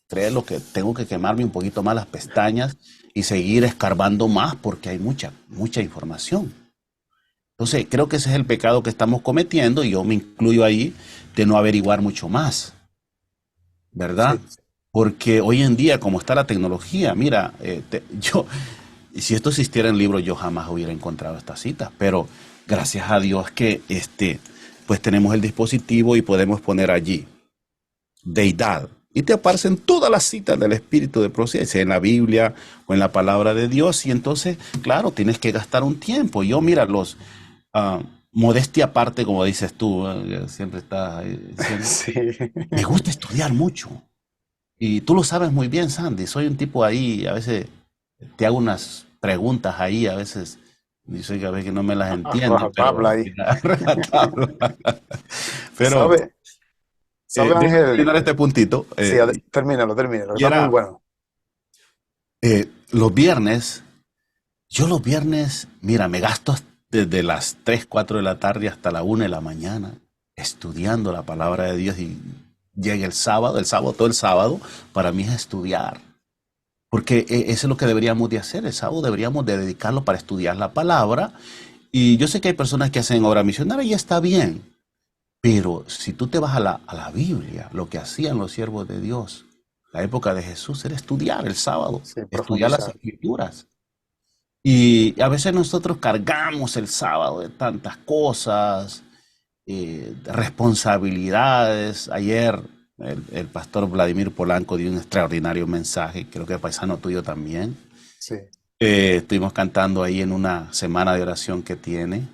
créelo que tengo que quemarme un poquito más las pestañas y seguir escarbando más porque hay mucha información. Entonces, creo que ese es el pecado que estamos cometiendo y yo me incluyo ahí de no averiguar mucho más, Sí, ¿verdad? sí. Porque hoy en día, como está la tecnología, mira, si esto existiera en libros, yo jamás hubiera encontrado estas citas, pero gracias a Dios que pues tenemos el dispositivo y podemos poner allí deidad. Y te aparecen todas las citas del espíritu de profecía, sea en la Biblia o en la palabra de Dios. Y entonces, claro, tienes que gastar un tiempo. Yo, mira, ah, modestia aparte, como dices tú, siempre estás diciendo, Sí. me gusta estudiar mucho. Y tú lo sabes muy bien, Sandy. Soy un tipo ahí, a veces te hago unas preguntas ahí, a veces, y sé que a veces no me las entiendes, pero Rajatabla ahí. rajatabla. Pero ¿Sabe? ¿Sabe, déjame Ángel? terminar este puntito. Sí, termínalo, Y está muy era bueno. los viernes, yo los viernes, mira, me gasto desde las 3 4 de la tarde hasta la 1 de la mañana estudiando la palabra de Dios y llega todo el sábado, para mí es estudiar. Porque eso es lo que deberíamos de hacer, el sábado deberíamos de dedicarlo para estudiar la palabra. Y yo sé que hay personas que hacen obra misionera y está bien, pero si tú te vas a la Biblia, lo que hacían los siervos de Dios, la época de Jesús, era estudiar el sábado, Sí, estudiar las profundizar. escrituras. Y a veces nosotros cargamos el sábado de tantas cosas, responsabilidades. Ayer el pastor Vladimir Polanco dio un extraordinario mensaje, creo que paisano tuyo también. Sí. Estuvimos cantando ahí en una semana de oración que tiene.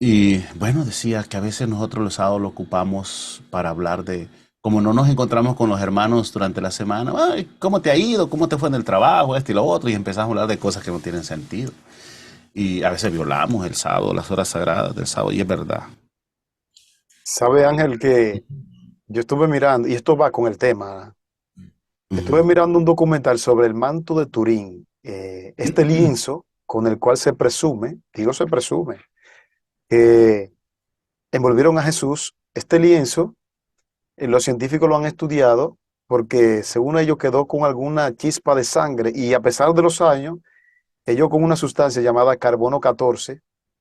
Y bueno, decía que a veces nosotros los sábados lo ocupamos para hablar de, como no nos encontramos con los hermanos durante la semana, ay, ¿cómo te ha ido? ¿Cómo te fue en el trabajo? Esto y lo otro, y empezamos a hablar de cosas que no tienen sentido. Y a veces violamos el sábado, las horas sagradas del sábado, y es verdad. Sabe, Ángel, que yo estuve mirando, y esto va con el tema, estuve Ujú. mirando un documental sobre el manto de Turín, este lienzo con el cual se presume, digo se presume, que envolvieron a Jesús. Este lienzo, los científicos lo han estudiado porque según ellos quedó con alguna chispa de sangre y a pesar de los años, ellos con una sustancia llamada carbono 14,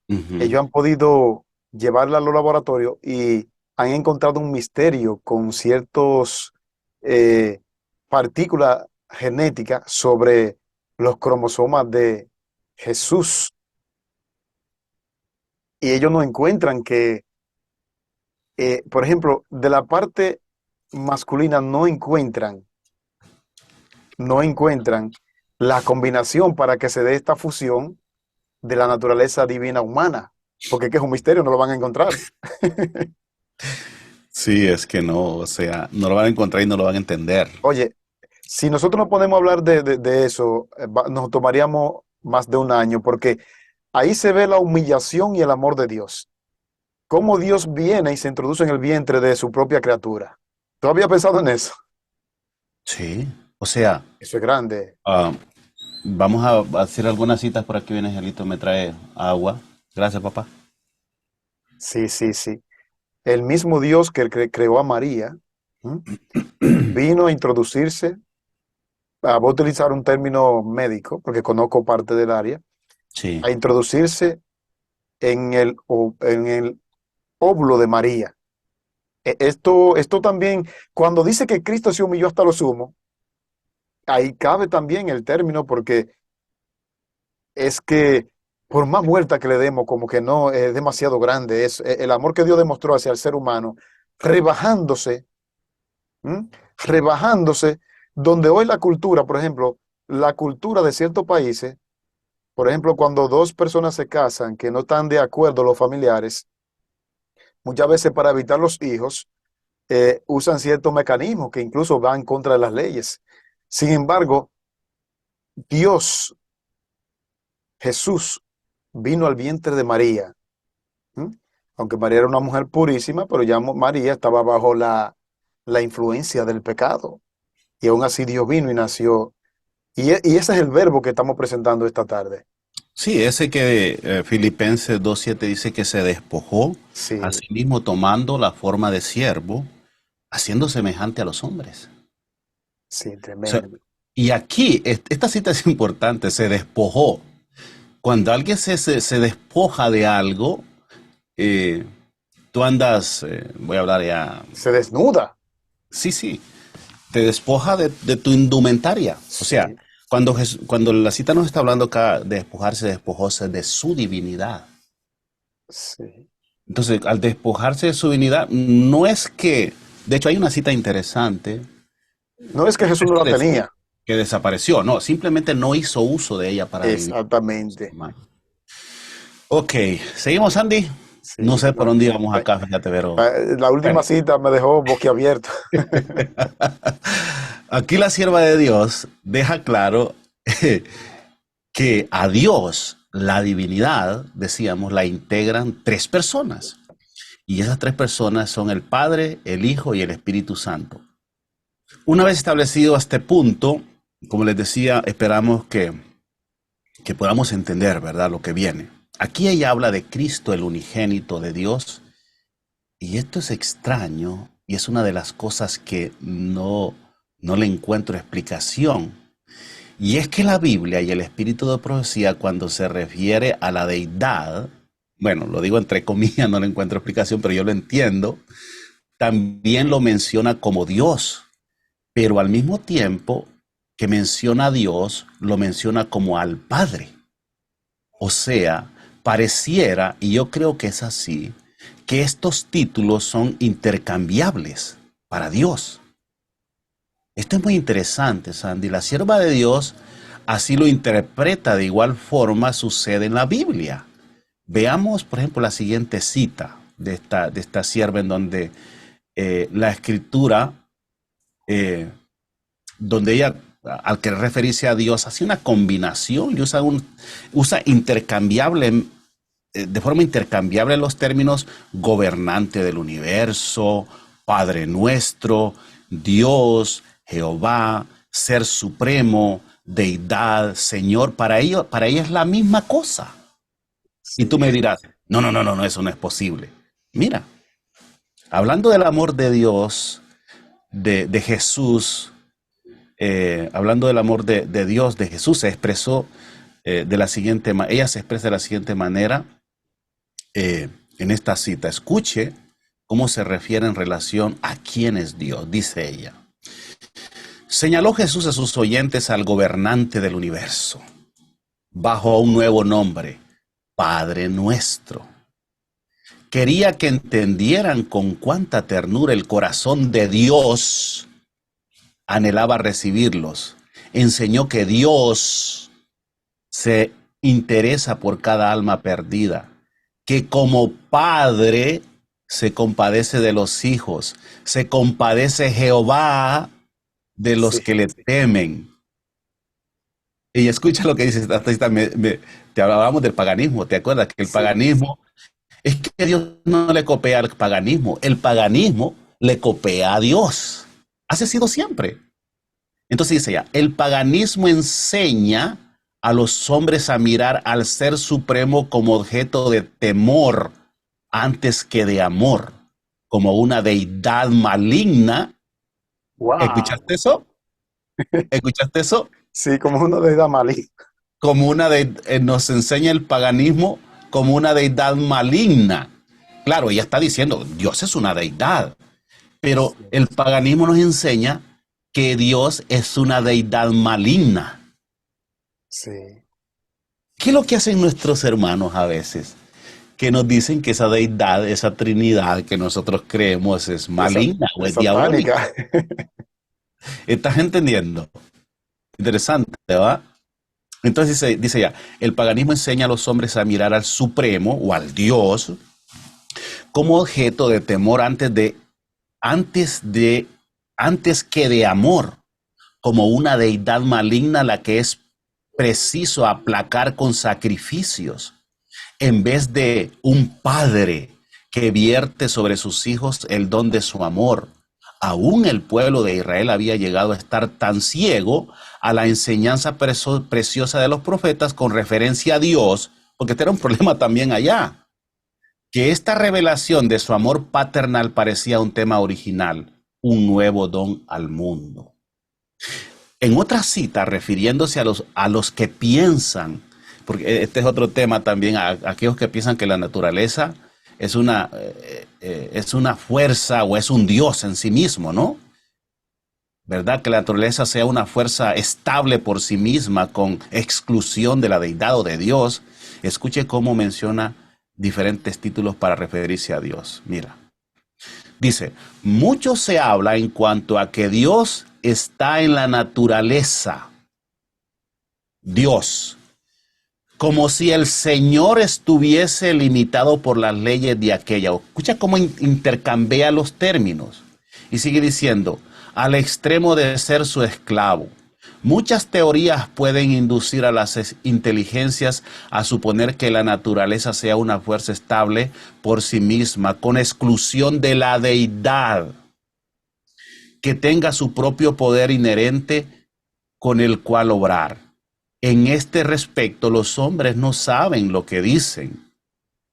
Ujú. ellos han podido llevarla a los laboratorios y han encontrado un misterio con ciertos eh, partículas genéticas sobre los cromosomas de Jesús. Y ellos no encuentran que, por ejemplo, de la parte masculina no encuentran la combinación para que se dé esta fusión de la naturaleza divina humana, porque es que es un misterio, no lo van a encontrar. Sí, es que no, o sea, no lo van a encontrar y no lo van a entender. Oye, si nosotros nos ponemos a hablar de eso, nos tomaríamos más de un año, porque ahí se ve la humillación y el amor de Dios. Cómo Dios viene y se introduce en el vientre de su propia criatura. ¿Tú habías pensado en eso? Sí, o sea, Eso es grande. ah, vamos a hacer algunas citas por aquí. Viene Angelito, me trae agua. Gracias, papá. Sí, sí, sí. El mismo Dios que creó a María, ¿m? Vino a introducirse, voy a utilizar un término médico, porque conozco parte del área, Sí, a introducirse en el óvulo de María. Esto también, cuando dice que Cristo se humilló hasta lo sumo, ahí cabe también el término, porque es que por más vuelta que le demos, como que no es demasiado grande, es el amor que Dios demostró hacia el ser humano, rebajándose, ¿m? Rebajándose, donde hoy la cultura, por ejemplo, la cultura de ciertos países, por ejemplo, cuando dos personas se casan que no están de acuerdo los familiares, muchas veces para evitar los hijos, usan ciertos mecanismos que incluso van contra las leyes. Sin embargo, Dios, Jesús, vino al vientre de María. ¿M? Aunque María era una mujer purísima, pero ya María estaba bajo la influencia del pecado. Y aún así Dios vino y nació. Y ese es el verbo que estamos presentando esta tarde. sí, ese que Filipenses 2:7 dice que se despojó a Sí, sí mismo tomando la forma de siervo, haciendo semejante a los hombres. sí, O sea, tremendo. y aquí, esta cita es importante, se despojó. Cuando alguien se despoja de algo, eh, tú andas, voy a hablar ya, Se desnuda. sí, sí, te despoja de tu indumentaria. O sea, Sí, cuando la cita nos está hablando acá de despojarse, despojóse de su divinidad. sí. Entonces, al despojarse de su divinidad, no es que, de hecho hay una cita interesante No es que Jesús no que la decía tenía. que desapareció, no, simplemente no hizo uso de ella para vivir. Exactamente. Ok, seguimos, Andy. No Sí, sé por no. dónde íbamos acá, fíjate, pero La última bueno. cita me dejó boquiabierto. Aquí la sierva de Dios deja claro que a Dios, la divinidad, decíamos, la integran tres personas. Y esas tres personas son el Padre, el Hijo y el Espíritu Santo. Una vez establecido este punto, como les decía, esperamos que podamos entender, ¿verdad?, lo que viene. Aquí ella habla de Cristo, el unigénito de Dios, y esto es extraño y es una de las cosas que no le encuentro explicación. Y es que la Biblia y el espíritu de profecía, cuando se refiere a la deidad, bueno, lo digo entre comillas, no le encuentro explicación, pero yo lo entiendo, también lo menciona como Dios, pero al mismo tiempo que menciona a Dios, lo menciona como al Padre. O sea, pareciera, y yo creo que es así, que estos títulos son intercambiables para Dios. Esto es muy interesante, Sandy. La sierva de Dios así lo interpreta, de igual forma sucede en la Biblia. Veamos, por ejemplo, la siguiente cita de esta sierva en donde la escritura, eh, donde ella, al querer referirse a Dios, hace una combinación y usa intercambiable, de forma intercambiable los términos gobernante del universo, Padre nuestro, Dios, Jehová, Ser supremo, deidad, Señor. Para ella es la misma cosa. Y tú me Sí, dirás, no, no, no, no, no, eso no es posible. Mira, hablando del amor de Dios, de Jesús, hablando del amor de Dios, de Jesús, se expresó de la siguiente manera, ella se expresa de la siguiente manera en esta cita. Escuche cómo se refiere en relación a quién es Dios, dice ella. Señaló Jesús a sus oyentes al gobernante del universo, bajo un nuevo nombre, Padre nuestro. Quería que entendieran con cuánta ternura el corazón de Dios anhelaba recibirlos. Enseñó que Dios se interesa por cada alma perdida, que como padre se compadece de los hijos, se compadece Jehová de los sí, que le temen. Y escucha lo que dice esta cita, te hablábamos del paganismo, ¿te acuerdas? Que el sí, paganismo, es que Dios no le copia al paganismo, el paganismo le copia a Dios. Así ha sido siempre. Entonces dice ya, el paganismo enseña a los hombres a mirar al Ser Supremo como objeto de temor antes que de amor, como una deidad maligna. wow. ¿Escuchaste eso? ¿Escuchaste eso? Sí, como uno de Damalí. Como una de, nos enseña el paganismo como una deidad maligna. Claro, ella está diciendo, Dios es una deidad, pero Sí, el paganismo nos enseña que Dios es una deidad maligna. sí. ¿Qué es lo que hacen nuestros hermanos a veces? Que nos dicen que esa deidad, esa trinidad que nosotros creemos es maligna o Es es diabólica. satánica. ¿Estás entendiendo? Interesante, ¿va? Entonces dice ya, el paganismo enseña a los hombres a mirar al Supremo o al Dios como objeto de temor antes de, antes que de amor, como una deidad maligna a la que es preciso aplacar con sacrificios, en vez de un padre que vierte sobre sus hijos el don de su amor. Aún el pueblo de Israel había llegado a estar tan ciego a la enseñanza preciosa de los profetas con referencia a Dios, porque este era un problema también allá, que esta revelación de su amor paternal parecía un tema original, un nuevo don al mundo. En otra cita, refiriéndose a los que piensan, porque este es otro tema también, a aquellos que piensan que la naturaleza es una fuerza o es un Dios en sí mismo, ¿no? ¿Verdad? Que la naturaleza sea una fuerza estable por sí misma, con exclusión de la deidad o de Dios. Escuche cómo menciona diferentes títulos para referirse a Dios. Mira, dice, mucho se habla en cuanto a que Dios está en la naturaleza. Dios, como si el Señor estuviese limitado por las leyes de aquella. Escucha cómo intercambia los términos. Y sigue diciendo, al extremo de ser su esclavo. Muchas teorías pueden inducir a las inteligencias a suponer que la naturaleza sea una fuerza estable por sí misma, con exclusión de la deidad, que tenga su propio poder inherente con el cual obrar. En este respecto, los hombres no saben lo que dicen.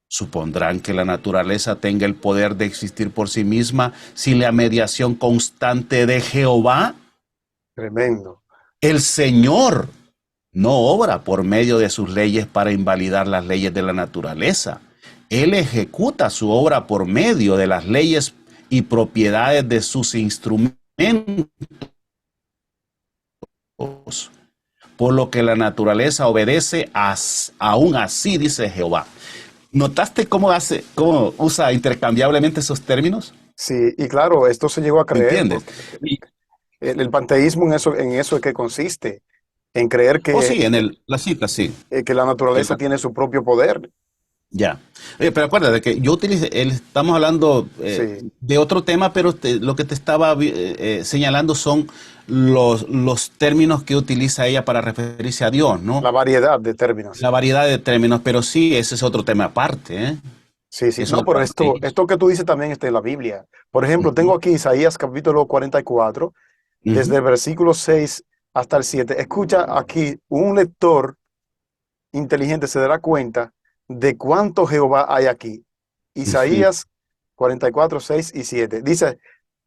Supondrán que la naturaleza tenga el poder de existir por sí misma sin la mediación constante de Jehová. Tremendo. El Señor no obra por medio de sus leyes para invalidar las leyes de la naturaleza. Él ejecuta su obra por medio de las leyes y propiedades de sus instrumentos, por lo que la naturaleza obedece aún así, dice Jehová. ¿Notaste cómo usa intercambiablemente esos términos? Sí, y claro, esto se llegó a ¿Me creer entiendes? porque Y, el panteísmo en eso es que consiste, en creer sí, en la cita, sí. que la naturaleza El, tiene su propio poder. Ya. Oye, pero acuérdate que yo utilicé, estamos hablando Sí, de otro tema, pero lo que te estaba señalando son los términos que utiliza ella para referirse a Dios, ¿no? la variedad de términos. La variedad de términos, pero sí, ese es otro tema aparte, ¿eh? Sí, sí. Eso No, del pero esto paraíso. que tú dices también está en la Biblia. Por ejemplo, Ujú, tengo aquí Isaías capítulo 44, desde ujú. el versículo 6 hasta el 7. Escucha aquí, un lector inteligente se dará cuenta de cuánto Jehová hay aquí. Ujú, Isaías 44, 6 y 7. Dice,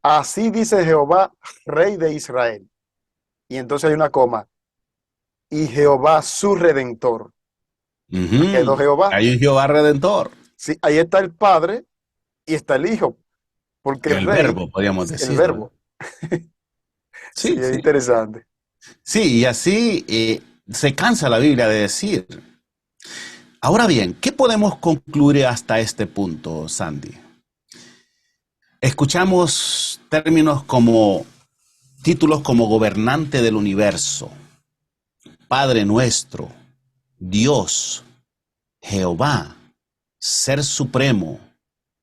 así dice Jehová, rey de Israel. Y entonces hay una coma. Y Jehová su redentor. Quedó ujú. Jehová. Hay un Jehová Redentor, Sí, ahí está el Padre y está el Hijo, porque el el rey, verbo, podríamos el decir, ¿verdad? verbo. Sí, Sí, es sí. interesante. Sí, y así se cansa la Biblia de decir. Ahora bien, ¿qué podemos concluir hasta este punto, Sandy? Escuchamos términos como títulos como gobernante del universo, Padre nuestro, Dios, Jehová, Ser Supremo,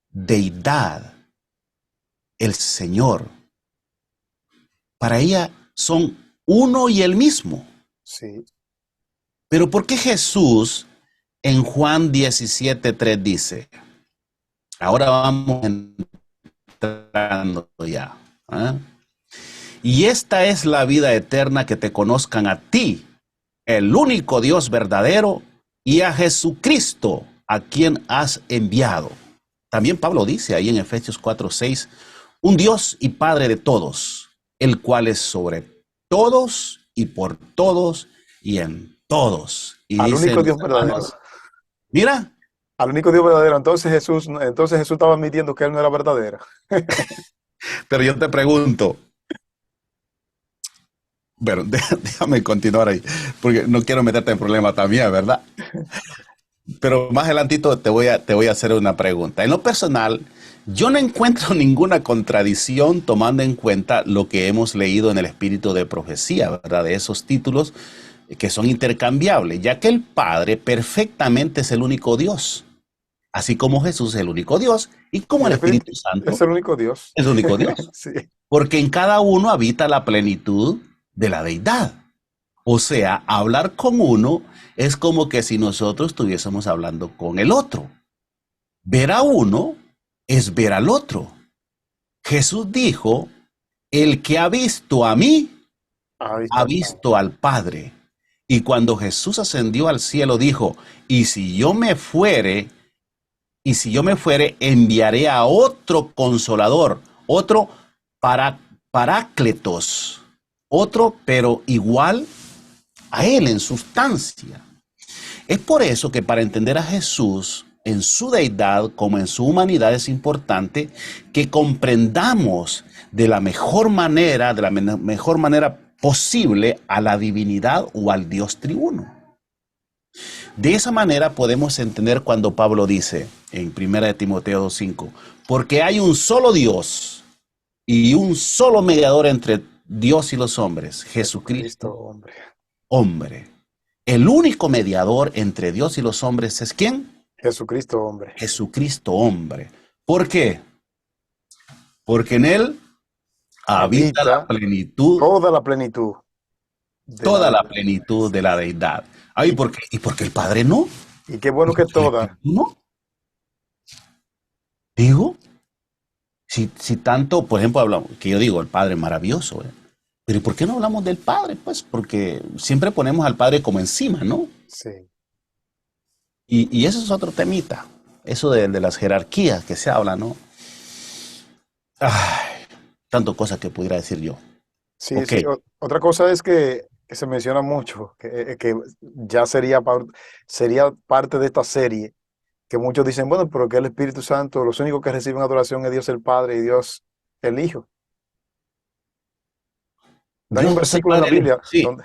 Deidad, el Señor. Para ella son uno y el mismo. Sí, Pero ¿por qué Jesús en Juan 17:3 dice, ahora vamos entrando ya, ¿eh? Y esta es la vida eterna, que te conozcan a ti, el único Dios verdadero, y a Jesucristo, a quien has enviado. También Pablo dice ahí en Efesios 4:6, un Dios y Padre de todos, el cual es sobre todos y por todos y en todos. Y al único dicen los Dios verdadero. hermanos, mira, Al único Dios verdadero. Entonces Jesús estaba admitiendo que él no era verdadero. pero yo te pregunto, bueno, déjame continuar ahí, porque no quiero meterte en problemas también, ¿verdad? Pero más adelantito te voy a hacer una pregunta. En lo personal, yo no encuentro ninguna contradicción tomando en cuenta lo que hemos leído en el espíritu de profecía, ¿verdad? De esos títulos que son intercambiables, ya que el Padre perfectamente es el único Dios, así como Jesús es el único Dios y Y como el el Espíritu Espíritu es Santo el único Dios. es el único Dios, Sí, porque en cada uno habita la plenitud de la deidad. O sea, hablar con uno es como que si nosotros estuviésemos hablando con el otro. Ver a uno es ver al otro. Jesús dijo, el que ha visto a mí, ha visto ha al Padre. visto al Padre. Y cuando Jesús ascendió al cielo, dijo, y si yo me fuere, enviaré a otro consolador, otro para, parácletos, otro, pero igual a él en sustancia. Es por eso que para entender a Jesús en su deidad como en su humanidad es importante que comprendamos de la mejor manera posible a la divinidad o al Dios triuno. De esa manera podemos entender cuando Pablo dice en 1 de Timoteo 2:5, porque hay un solo Dios y un solo mediador entre Dios y los hombres, Jesucristo, Jesucristo, hombre. hombre. El único mediador entre Dios y los hombres es ¿quién? Jesucristo, hombre. Jesucristo, hombre. ¿Por qué? Porque en él habita Habita la plenitud, toda la plenitud de la toda la deidad. plenitud Sí, de la sí. deidad. Ay, Y, ¿por qué? ¿Y por qué el Padre no? y qué bueno ¿Y que por qué el toda. Espíritu no? Digo, si tanto, por ejemplo, hablamos, que yo digo, el Padre es maravilloso, ¿eh? Pero ¿por qué no hablamos del Padre? Pues porque siempre ponemos al Padre como encima, ¿no? Sí. Y eso es otro temita, eso de las jerarquías que se habla, ¿no? Ay, tanto cosas que pudiera decir yo. Sí, Ok, sí. Otra cosa es que se menciona mucho, que ya sería parte de esta serie, que muchos dicen, bueno, pero que el Espíritu Santo, los únicos que reciben adoración es Dios el Padre y Dios el Hijo. No hay un Dios el versículo en la Padre, el Hijo, Biblia sí, donde,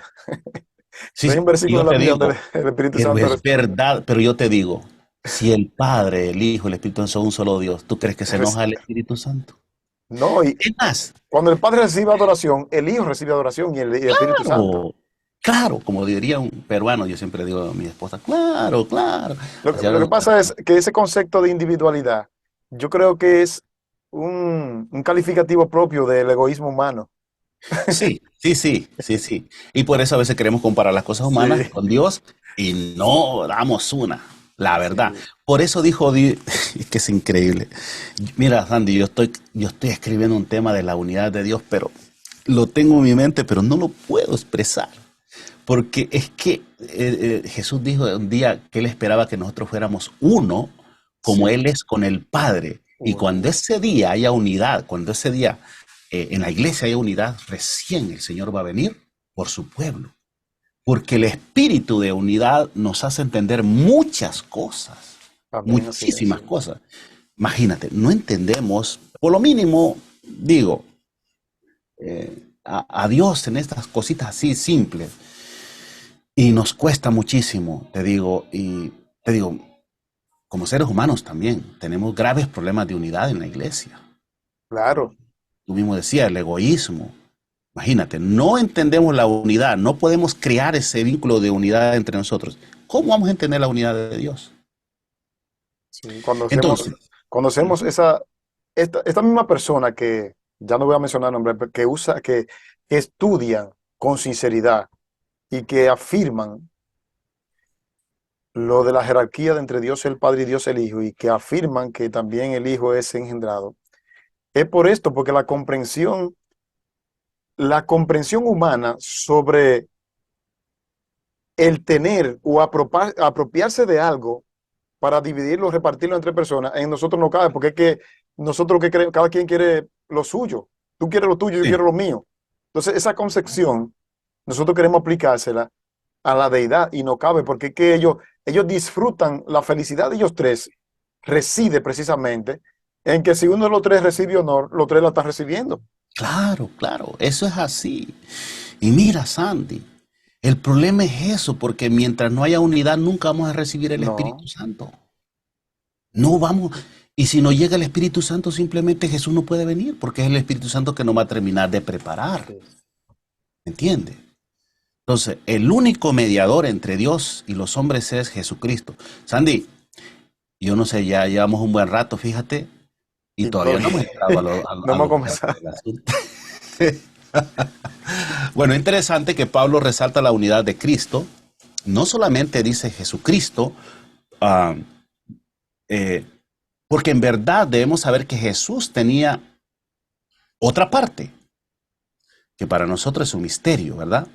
sí, no hay sí, un versículo yo en la te Biblia donde digo, el Espíritu pero Santo es verdad, pero yo te digo, si el Padre, el Hijo, el Espíritu Santo son un solo Dios, ¿tú crees que se enoja el Espíritu Santo? no, y Es más, cuando el Padre recibe adoración, el Hijo recibe adoración y el Espíritu Santo. claro, Claro, como diría un peruano, yo siempre digo a mi esposa, claro, claro. Lo que pasa es que ese concepto de individualidad, yo creo que es un calificativo propio del egoísmo humano. Sí, sí, sí, sí, sí. Y por eso a veces queremos comparar las cosas humanas Sí, con Dios y no damos una, la verdad. sí. Por eso dijo, es que es increíble. Mira, Sandy, yo estoy escribiendo un tema de la unidad de Dios, pero lo tengo en mi mente, pero no lo puedo expresar. Porque es que Jesús dijo un día que él esperaba que nosotros fuéramos uno, como Sí, él es con el Padre. Y uno. cuando ese día haya unidad, cuando ese día en la iglesia haya unidad, recién el Señor va a venir por su pueblo. Porque el espíritu de unidad nos hace entender muchas cosas, Amén, así es. muchísimas cosas. Imagínate, no entendemos, por lo mínimo, digo, a Dios en estas cositas así simples. Y nos cuesta muchísimo, te digo, y te digo, como seres humanos también, tenemos graves problemas de unidad en la iglesia. Claro. Tú mismo decías, el egoísmo. Imagínate, no entendemos la unidad, no podemos crear ese vínculo de unidad entre nosotros. ¿Cómo vamos a entender la unidad de Dios? Sí, Entonces, cuando hacemos ujú, esta misma persona que, ya no voy a mencionar nombre, pero que estudian con sinceridad y que afirman lo de la jerarquía de entre Dios el Padre y Dios el Hijo, y que afirman que también el Hijo es engendrado, es por esto, porque la comprensión humana sobre el tener o apropiarse de algo para dividirlo, repartirlo entre personas, en nosotros no cabe, porque es que nosotros que queremos, cada quien quiere lo suyo. Tú quieres lo tuyo, yo sí, quiero lo mío. Entonces, esa concepción, nosotros queremos aplicársela a la deidad y no cabe, porque es que ellos disfrutan la felicidad de ellos tres, reside precisamente en que si uno de los tres recibe honor, los tres la están recibiendo. claro, claro, eso es así. Y mira, Sandy, el problema es eso, porque mientras no haya unidad, nunca vamos a recibir el No. Espíritu Santo. No vamos, y si no llega el Espíritu Santo, simplemente Jesús no puede venir, porque es el Espíritu Santo que nos va a terminar de preparar. Sí. ¿Entiende? Entonces, el único mediador entre Dios y los hombres es Jesucristo. Sandy, yo no sé, ya llevamos un buen rato, fíjate, y Y todavía no hemos entrado no a vamos a lo fuerte comenzar. del asunto. Bueno, interesante que Pablo resalta la unidad de Cristo. No solamente dice Jesucristo, ah, eh, porque en verdad debemos saber que Jesús tenía otra parte, que para nosotros es un misterio, ¿verdad?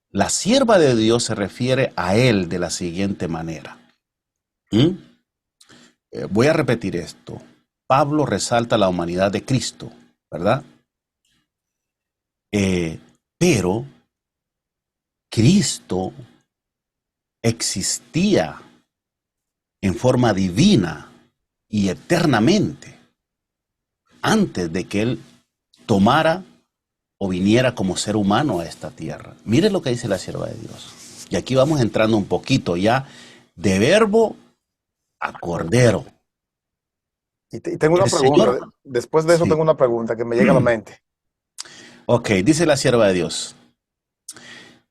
La sierva de Dios se refiere a él de la siguiente manera. ¿Mm? Voy a repetir esto. Pablo resalta la humanidad de Cristo, ¿verdad? Eh, pero Cristo existía en forma divina y eternamente antes de que Él tomara o viniera como ser humano a esta tierra. Mire lo que dice la sierva de Dios. Y aquí vamos entrando un poquito ya de verbo a cordero. Y tengo una El pregunta. Señor, Después de eso sí. tengo una pregunta que me llega a la mente. Ok, dice la sierva de Dios.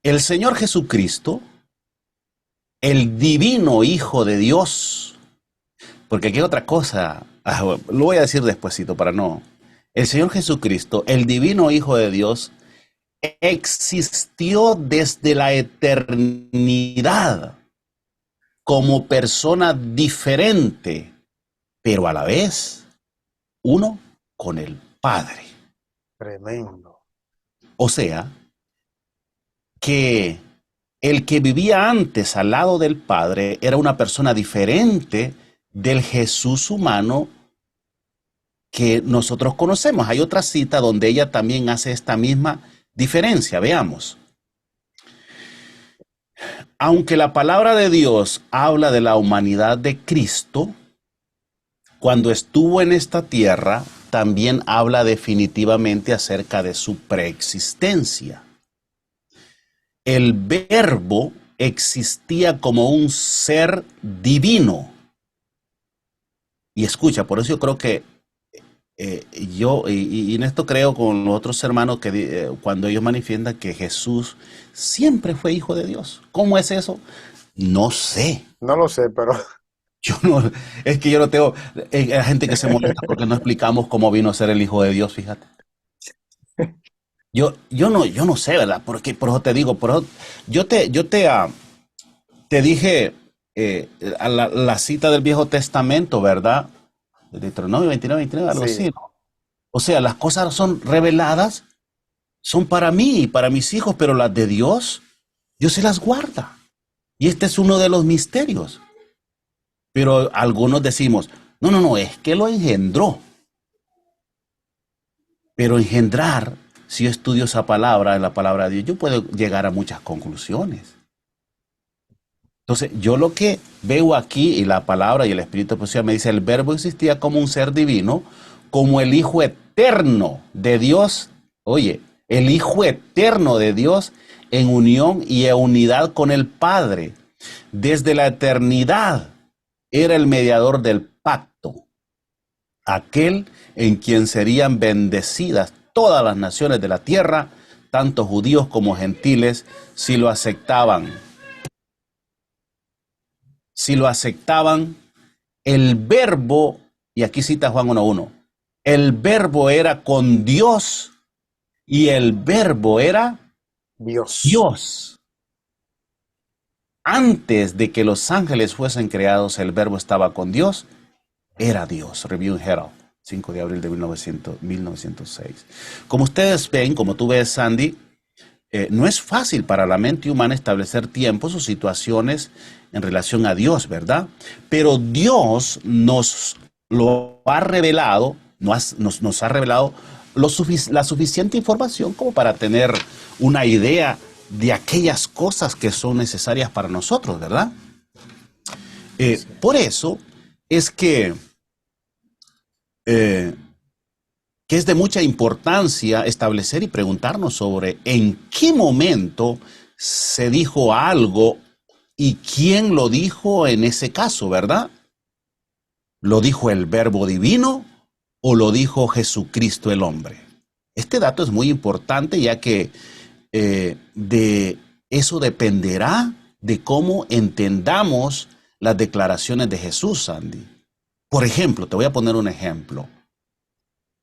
El Señor Jesucristo, el divino Hijo de Dios, porque aquí hay otra cosa, lo voy a decir despuesito para no. El Señor Jesucristo, el divino Hijo de Dios, existió desde la eternidad como persona diferente, pero a la vez uno con el Padre. Tremendo. O sea, que el que vivía antes al lado del Padre era una persona diferente del Jesús humano que nosotros conocemos. Hay otra cita donde ella también hace esta misma diferencia. Veamos. Aunque la palabra de Dios habla de la humanidad de Cristo, cuando estuvo en esta tierra, también habla definitivamente acerca de su preexistencia. El verbo existía como un ser divino. Y escucha, por eso yo creo que eh, y en esto creo con los otros hermanos que cuando ellos manifiestan que Jesús siempre fue hijo de Dios. ¿Cómo es eso? No sé. No lo sé, pero Yo no, es que yo no tengo, hay gente que se molesta porque no explicamos cómo vino a ser el hijo de Dios, fíjate. Yo no sé, ¿verdad? Porque por eso te digo, por eso, te dije a la cita del Viejo Testamento, ¿verdad? De Deuteronomio 29, 29, algo así, sí. ¿no? O sea, las cosas son reveladas, son para mí y para mis hijos, pero las de Dios se las guarda. Y este es uno de los misterios. Pero algunos decimos, no, no, no, es que lo engendró. Pero engendrar, si yo estudio esa palabra, en la palabra de Dios, yo puedo llegar a muchas conclusiones. Entonces, yo lo que veo aquí, y la palabra y el Espíritu de profecía me dice, el Verbo existía como un ser divino, como el Hijo eterno de Dios. Oye, el Hijo eterno de Dios en unión y en unidad con el Padre. Desde la eternidad era el mediador del pacto, aquel en quien serían bendecidas todas las naciones de la tierra, tanto judíos como gentiles, si lo aceptaban. Si lo aceptaban, el verbo, y aquí cita Juan 1:1, el verbo era con Dios y el verbo era Dios. Dios. Antes de que los ángeles fuesen creados, el verbo estaba con Dios, era Dios. Review and Herald, 5 de abril de 1906. Como ustedes ven, como tú ves, Sandy, no es fácil para la mente humana establecer tiempos o situaciones en relación a Dios, ¿verdad? Pero Dios nos lo ha revelado, nos ha revelado la suficiente información como para tener una idea de aquellas cosas que son necesarias para nosotros, ¿verdad? Sí. Por eso es eh, que es de mucha importancia establecer y preguntarnos sobre en qué momento se dijo algo y quién lo dijo en ese caso, ¿verdad? ¿Lo dijo el Verbo Divino o lo dijo Jesucristo el hombre? Este dato es muy importante ya que de eso dependerá de cómo entendamos las declaraciones de Jesús, Sandy. Por ejemplo, te voy a poner un ejemplo.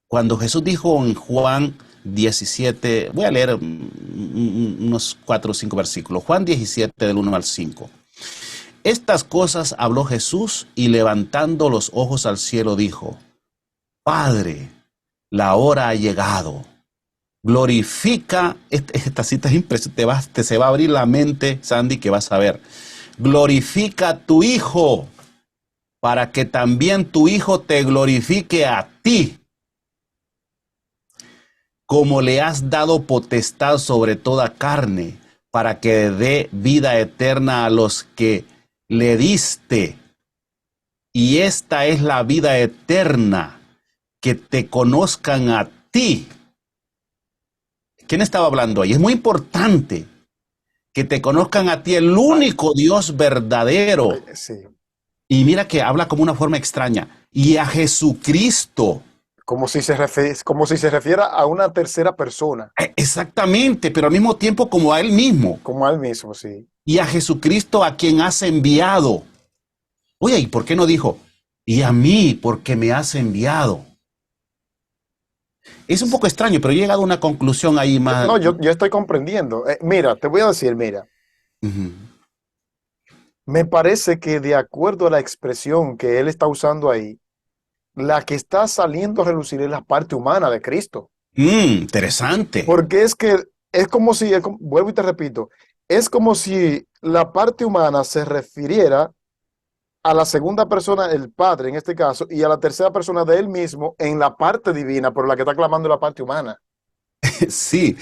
Cuando Jesús dijo en Juan 17, voy a leer unos 4 o 5 versículos. Juan 17 del 1 al 5. Estas cosas habló Jesús y levantando los ojos al cielo dijo, Padre, la hora ha llegado. Glorifica, esta cita es impresionante, se va a abrir la mente, Sandy, que vas a ver. Glorifica a tu Hijo, para que también tu Hijo te glorifique a ti, como le has dado potestad sobre toda carne, para que dé vida eterna a los que le diste. Y esta es la vida eterna, que te conozcan a ti. ¿Quién estaba hablando ahí? Es muy importante que te conozcan a ti, el único Dios verdadero. Sí. Y mira que habla como una forma extraña. Y a Jesucristo. Como si se refiera a una tercera persona, Exactamente, pero al mismo tiempo como a Él mismo. como a él mismo, sí. Y a Jesucristo a quien has enviado. Oye, ¿y por qué no dijo? Y a mí, porque me has enviado. Es un poco extraño, pero he llegado a una conclusión ahí más. No, yo estoy comprendiendo. Mira, te voy a decir, mira, Ujú. me parece que de acuerdo a la expresión que él está usando ahí, la que está saliendo a relucir es la parte humana de Cristo. Interesante. Porque es que es como si, vuelvo y te repito, es como si la parte humana se refiriera a la segunda persona, el Padre en este caso, y a la tercera persona de él mismo en la parte divina, pero la que está clamando es la parte humana. Sí,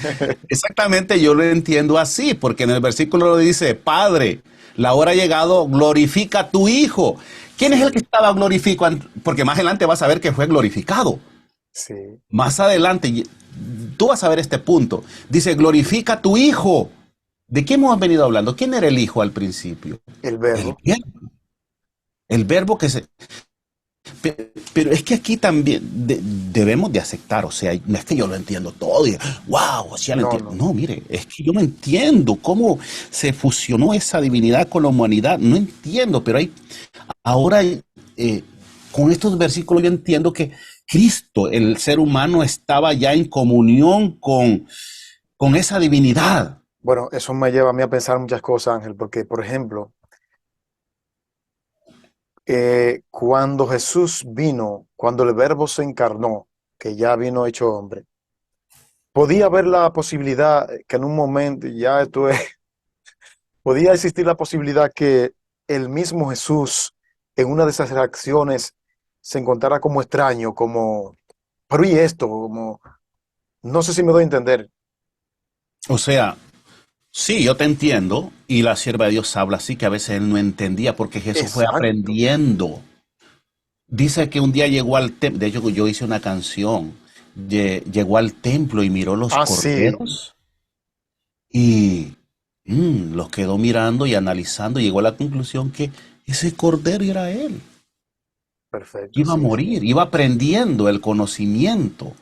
exactamente, yo lo entiendo así, porque en el versículo dice, Padre, la hora ha llegado, glorifica a tu Hijo. ¿Quién es el Sí, que estaba glorificando? Porque más adelante vas a ver que fue glorificado. sí, Más adelante, tú vas a ver este punto. Dice, glorifica a tu Hijo. ¿De qué hemos venido hablando? ¿Quién era el Hijo al principio? el El verbo. verbo. El verbo que se... Pero es que aquí también debemos de aceptar, o sea, no es que yo lo entiendo todo y wow, o sea, lo No, entiendo. no. No, mire, es que yo no entiendo cómo se fusionó esa divinidad con la humanidad, no entiendo, pero ahora con estos versículos yo entiendo que Cristo, el ser humano, estaba ya en comunión con esa divinidad. Bueno, eso me lleva a mí a pensar muchas cosas, Ángel, porque, por ejemplo, cuando Jesús vino, cuando el Verbo se encarnó, que ya vino hecho hombre, podía haber la posibilidad que en un momento, ya esto es, podía existir la posibilidad que el mismo Jesús en una de esas reacciones se encontrara como extraño, como, pero ¿y esto? Como, no sé si me doy a entender. O sea, sí, yo te entiendo, y la sierva de Dios habla así que a veces él no entendía porque Jesús fue Exacto. aprendiendo. Dice que un día llegó al templo, de hecho yo hice una canción, llegó al templo y miró los Ah, sí, corderos y los quedó mirando y analizando y llegó a la conclusión que ese cordero era él. perfecto, Iba a sí, sí. morir, iba aprendiendo el conocimiento,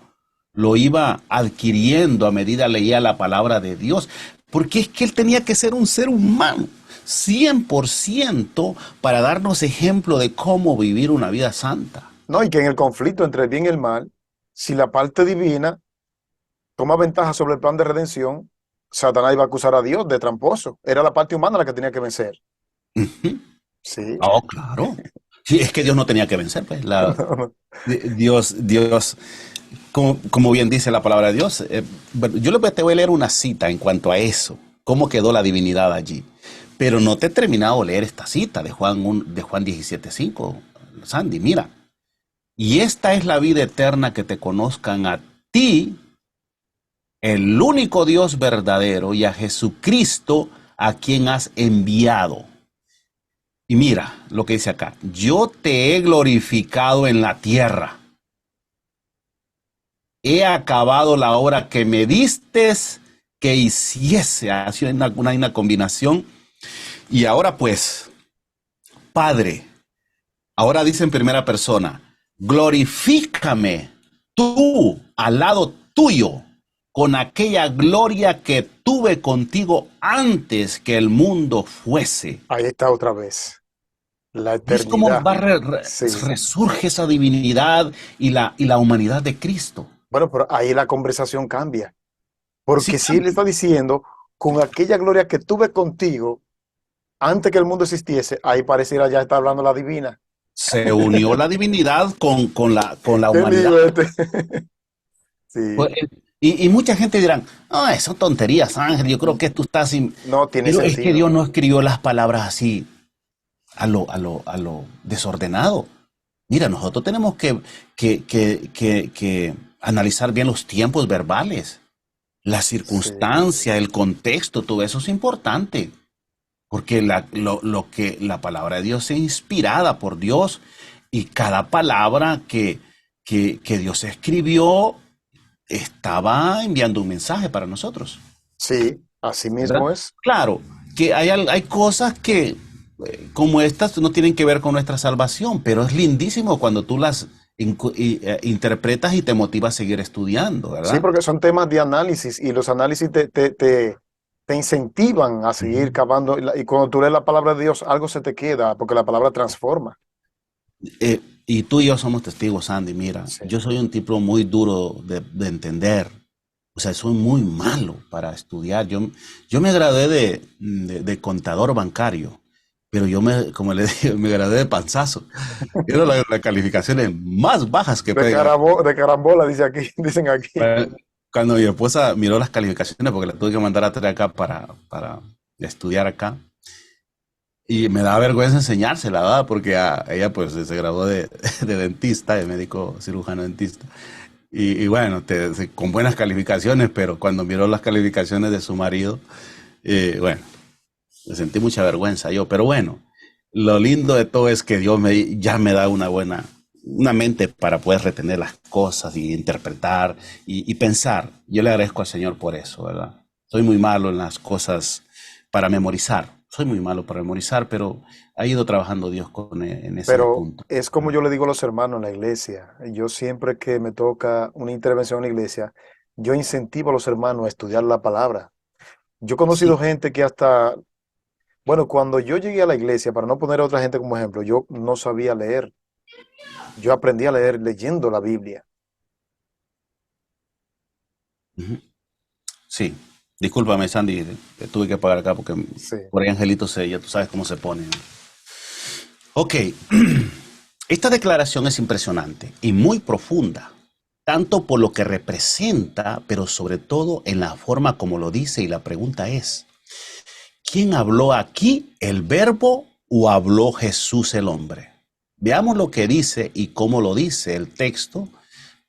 lo iba adquiriendo a medida leía la palabra de Dios, porque es que él tenía que ser un ser humano, 100% para darnos ejemplo de cómo vivir una vida santa. No, y que en el conflicto entre el bien y el mal, si la parte divina toma ventaja sobre el plan de redención, Satanás iba a acusar a Dios de tramposo. Era la parte humana la que tenía que vencer. Ujú. Sí. Oh, claro. Sí, es que Dios no tenía que vencer, pues. Dios, como bien dice la palabra de Dios. Bueno, yo te voy a leer una cita en cuanto a eso, cómo quedó la divinidad allí. Pero no te he terminado de leer esta cita de Juan 17:5, Sandy, mira. Y esta es la vida eterna, que te conozcan a ti, el único Dios verdadero, y a Jesucristo, a quien has enviado. Y mira lo que dice acá, yo te he glorificado en la tierra, he acabado la obra que me distes que hiciese. Así una combinación. Y ahora pues, Padre, ahora dice en primera persona, glorifícame tú al lado tuyo con aquella gloria que tuve contigo antes que el mundo fuese. Ahí está otra vez. La ¿Ves cómo eternidad. Sí. resurge esa divinidad y la humanidad de Cristo? Bueno, pero ahí la conversación cambia. Sí, Porque si él está diciendo, con aquella gloria que tuve contigo antes que el mundo existiese, ahí pareciera ya estar hablando la divina. se unió la divinidad con la ¿Qué humanidad. lío este? Pues, Sí, y mucha gente dirán, ah, son tonterías, Ángel, yo creo que tú estás sin... no tiene Pero es que Dios sentido. no escribió las palabras así a lo desordenado. Mira, nosotros tenemos que analizar bien los tiempos verbales, la Sí, circunstancia, el contexto, todo eso es importante. Porque lo que la palabra de Dios es inspirada por Dios y cada palabra que Dios escribió estaba enviando un mensaje para nosotros, sí, así ¿verdad? mismo es. Claro, que hay cosas que, como estas, no tienen que ver con nuestra salvación, pero es lindísimo cuando tú las interpretas y te motiva a seguir estudiando, Sí, ¿verdad? porque son temas de análisis y los análisis te incentivan a seguir Ujú. cavando. Y cuando tú lees la palabra de Dios, algo se te queda, porque la palabra transforma. Y tú y yo somos testigos, Andy. Mira, Sí. yo soy un tipo muy duro de entender. O sea, soy muy malo para estudiar. Yo me gradué de contador bancario, pero como le dije, me gradué de panzazo. Era las calificaciones más bajas que pueden haber. De carambola, dice aquí, dicen aquí. Cuando mi esposa miró las calificaciones, porque la tuve que mandar a traer acá para estudiar acá, y me da vergüenza enseñársela, ¿verdad? Porque ella pues se graduó de dentista, de médico cirujano dentista. Y bueno, con buenas calificaciones, pero cuando miró las calificaciones de su marido, bueno, me sentí mucha vergüenza yo. Pero bueno, lo lindo de todo es que Dios ya me da una mente para poder retener las cosas y interpretar y pensar. Yo le agradezco al Señor por eso, ¿verdad? Soy muy malo en las cosas para memorizar. soy muy malo para memorizar, pero ha ido trabajando Dios en ese Pero punto. es como yo le digo a los hermanos en la iglesia. Yo siempre que me toca una intervención en la iglesia, yo incentivo a los hermanos a estudiar la palabra. Yo he conocido Sí. gente que hasta, bueno, cuando yo llegué a la iglesia, para no poner a otra gente como ejemplo, yo no sabía leer. Yo aprendí a leer leyendo la Biblia. Ujú. Sí. Discúlpame, Sandy, te tuve que pagar acá porque Sí, por ahí Angelito se, ya tú sabes cómo se pone. Ok, esta declaración es impresionante y muy profunda, tanto por lo que representa, pero sobre todo en la forma como lo dice, y la pregunta es, ¿quién habló aquí, el verbo o habló Jesús el hombre? Veamos lo que dice y cómo lo dice el texto,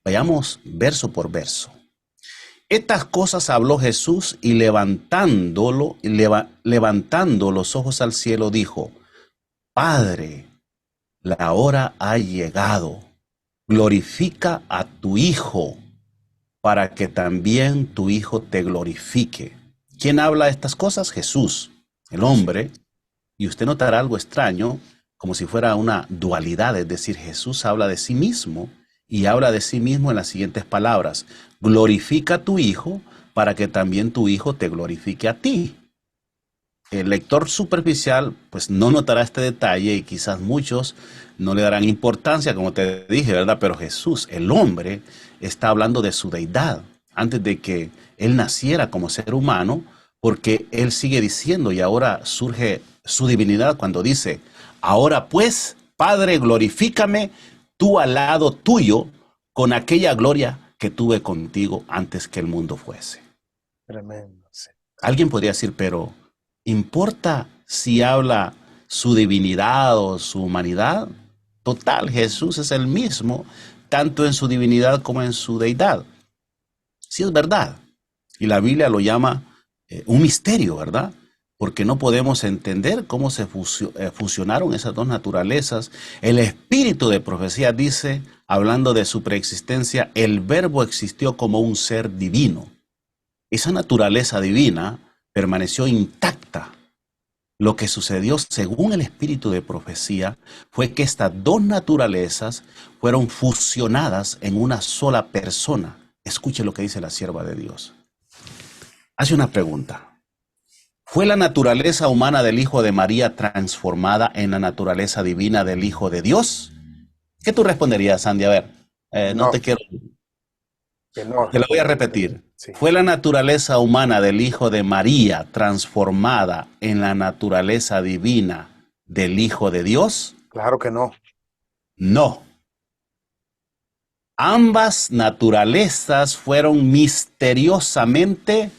vayamos verso por verso. Estas cosas habló Jesús y levantando los ojos al cielo dijo, Padre, la hora ha llegado. Glorifica a tu Hijo para que también tu Hijo te glorifique. ¿Quién habla estas cosas? Jesús, el sí, hombre. Y usted notará algo extraño, como si fuera una dualidad, es decir, Jesús habla de sí mismo y habla de sí mismo en las siguientes palabras. Glorifica a tu Hijo para que también tu Hijo te glorifique a ti. El lector superficial pues no notará este detalle y quizás muchos no le darán importancia, como te dije, ¿verdad? Pero Jesús, el hombre, está hablando de su deidad antes de que él naciera como ser humano, porque él sigue diciendo y ahora surge su divinidad cuando dice, ahora pues, Padre, glorifícame tú al lado tuyo con aquella gloria que tuve contigo antes que el mundo fuese. tremendo. Sí. Alguien podría decir, pero ¿importa si habla su divinidad o su humanidad? Total, Jesús es el mismo, tanto en su divinidad como en su deidad. Sí es verdad. Y la Biblia lo llama un misterio, ¿verdad? Porque no podemos entender cómo se fusionaron esas dos naturalezas. El espíritu de profecía dice, hablando de su preexistencia, el verbo existió como un ser divino. Esa naturaleza divina permaneció intacta. Lo que sucedió según el espíritu de profecía fue que estas dos naturalezas fueron fusionadas en una sola persona. Escuche lo que dice la sierva de Dios. Hace una pregunta. ¿Fue la naturaleza humana del Hijo de María transformada en la naturaleza divina del Hijo de Dios? ¿Qué tú responderías, Sandy? A ver, no te No, quiero. que no, Te lo voy a repite. repetir. Sí, ¿Fue la naturaleza humana del Hijo de María transformada en la naturaleza divina del Hijo de Dios? claro que no. No. Ambas naturalezas fueron misteriosamente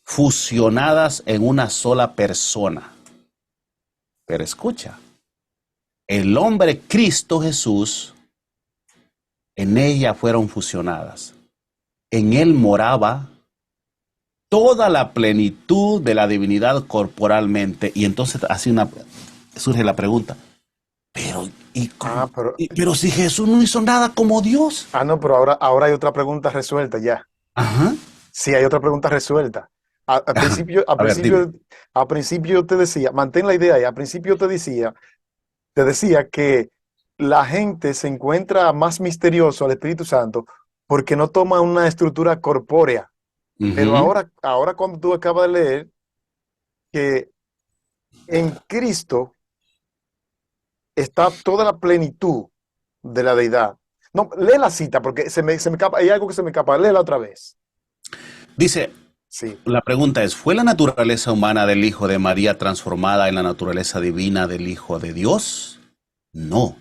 fusionadas en una sola persona. Pero escucha, el hombre Cristo Jesús, en ella fueron fusionadas. En él moraba toda la plenitud de la divinidad corporalmente. Y entonces surge la pregunta, pero, Ah, pero, pero si Jesús no hizo nada como Dios. no, pero ahora hay otra pregunta resuelta ya. Ajá, Sí, hay otra pregunta resuelta. Al ajá. principio, A ver, dime. al principio te decía, mantén la idea ahí, al principio te decía que la gente se encuentra más misterioso al Espíritu Santo porque no toma una estructura corpórea. Pero Ujú, ahora cuando tú acabas de leer que en Cristo está toda la plenitud de la deidad. No, lee la cita porque se me escapa, hay algo que se me escapa, léela otra vez. dice, Sí, la pregunta es, ¿fue la naturaleza humana del Hijo de María transformada en la naturaleza divina del Hijo de Dios? No.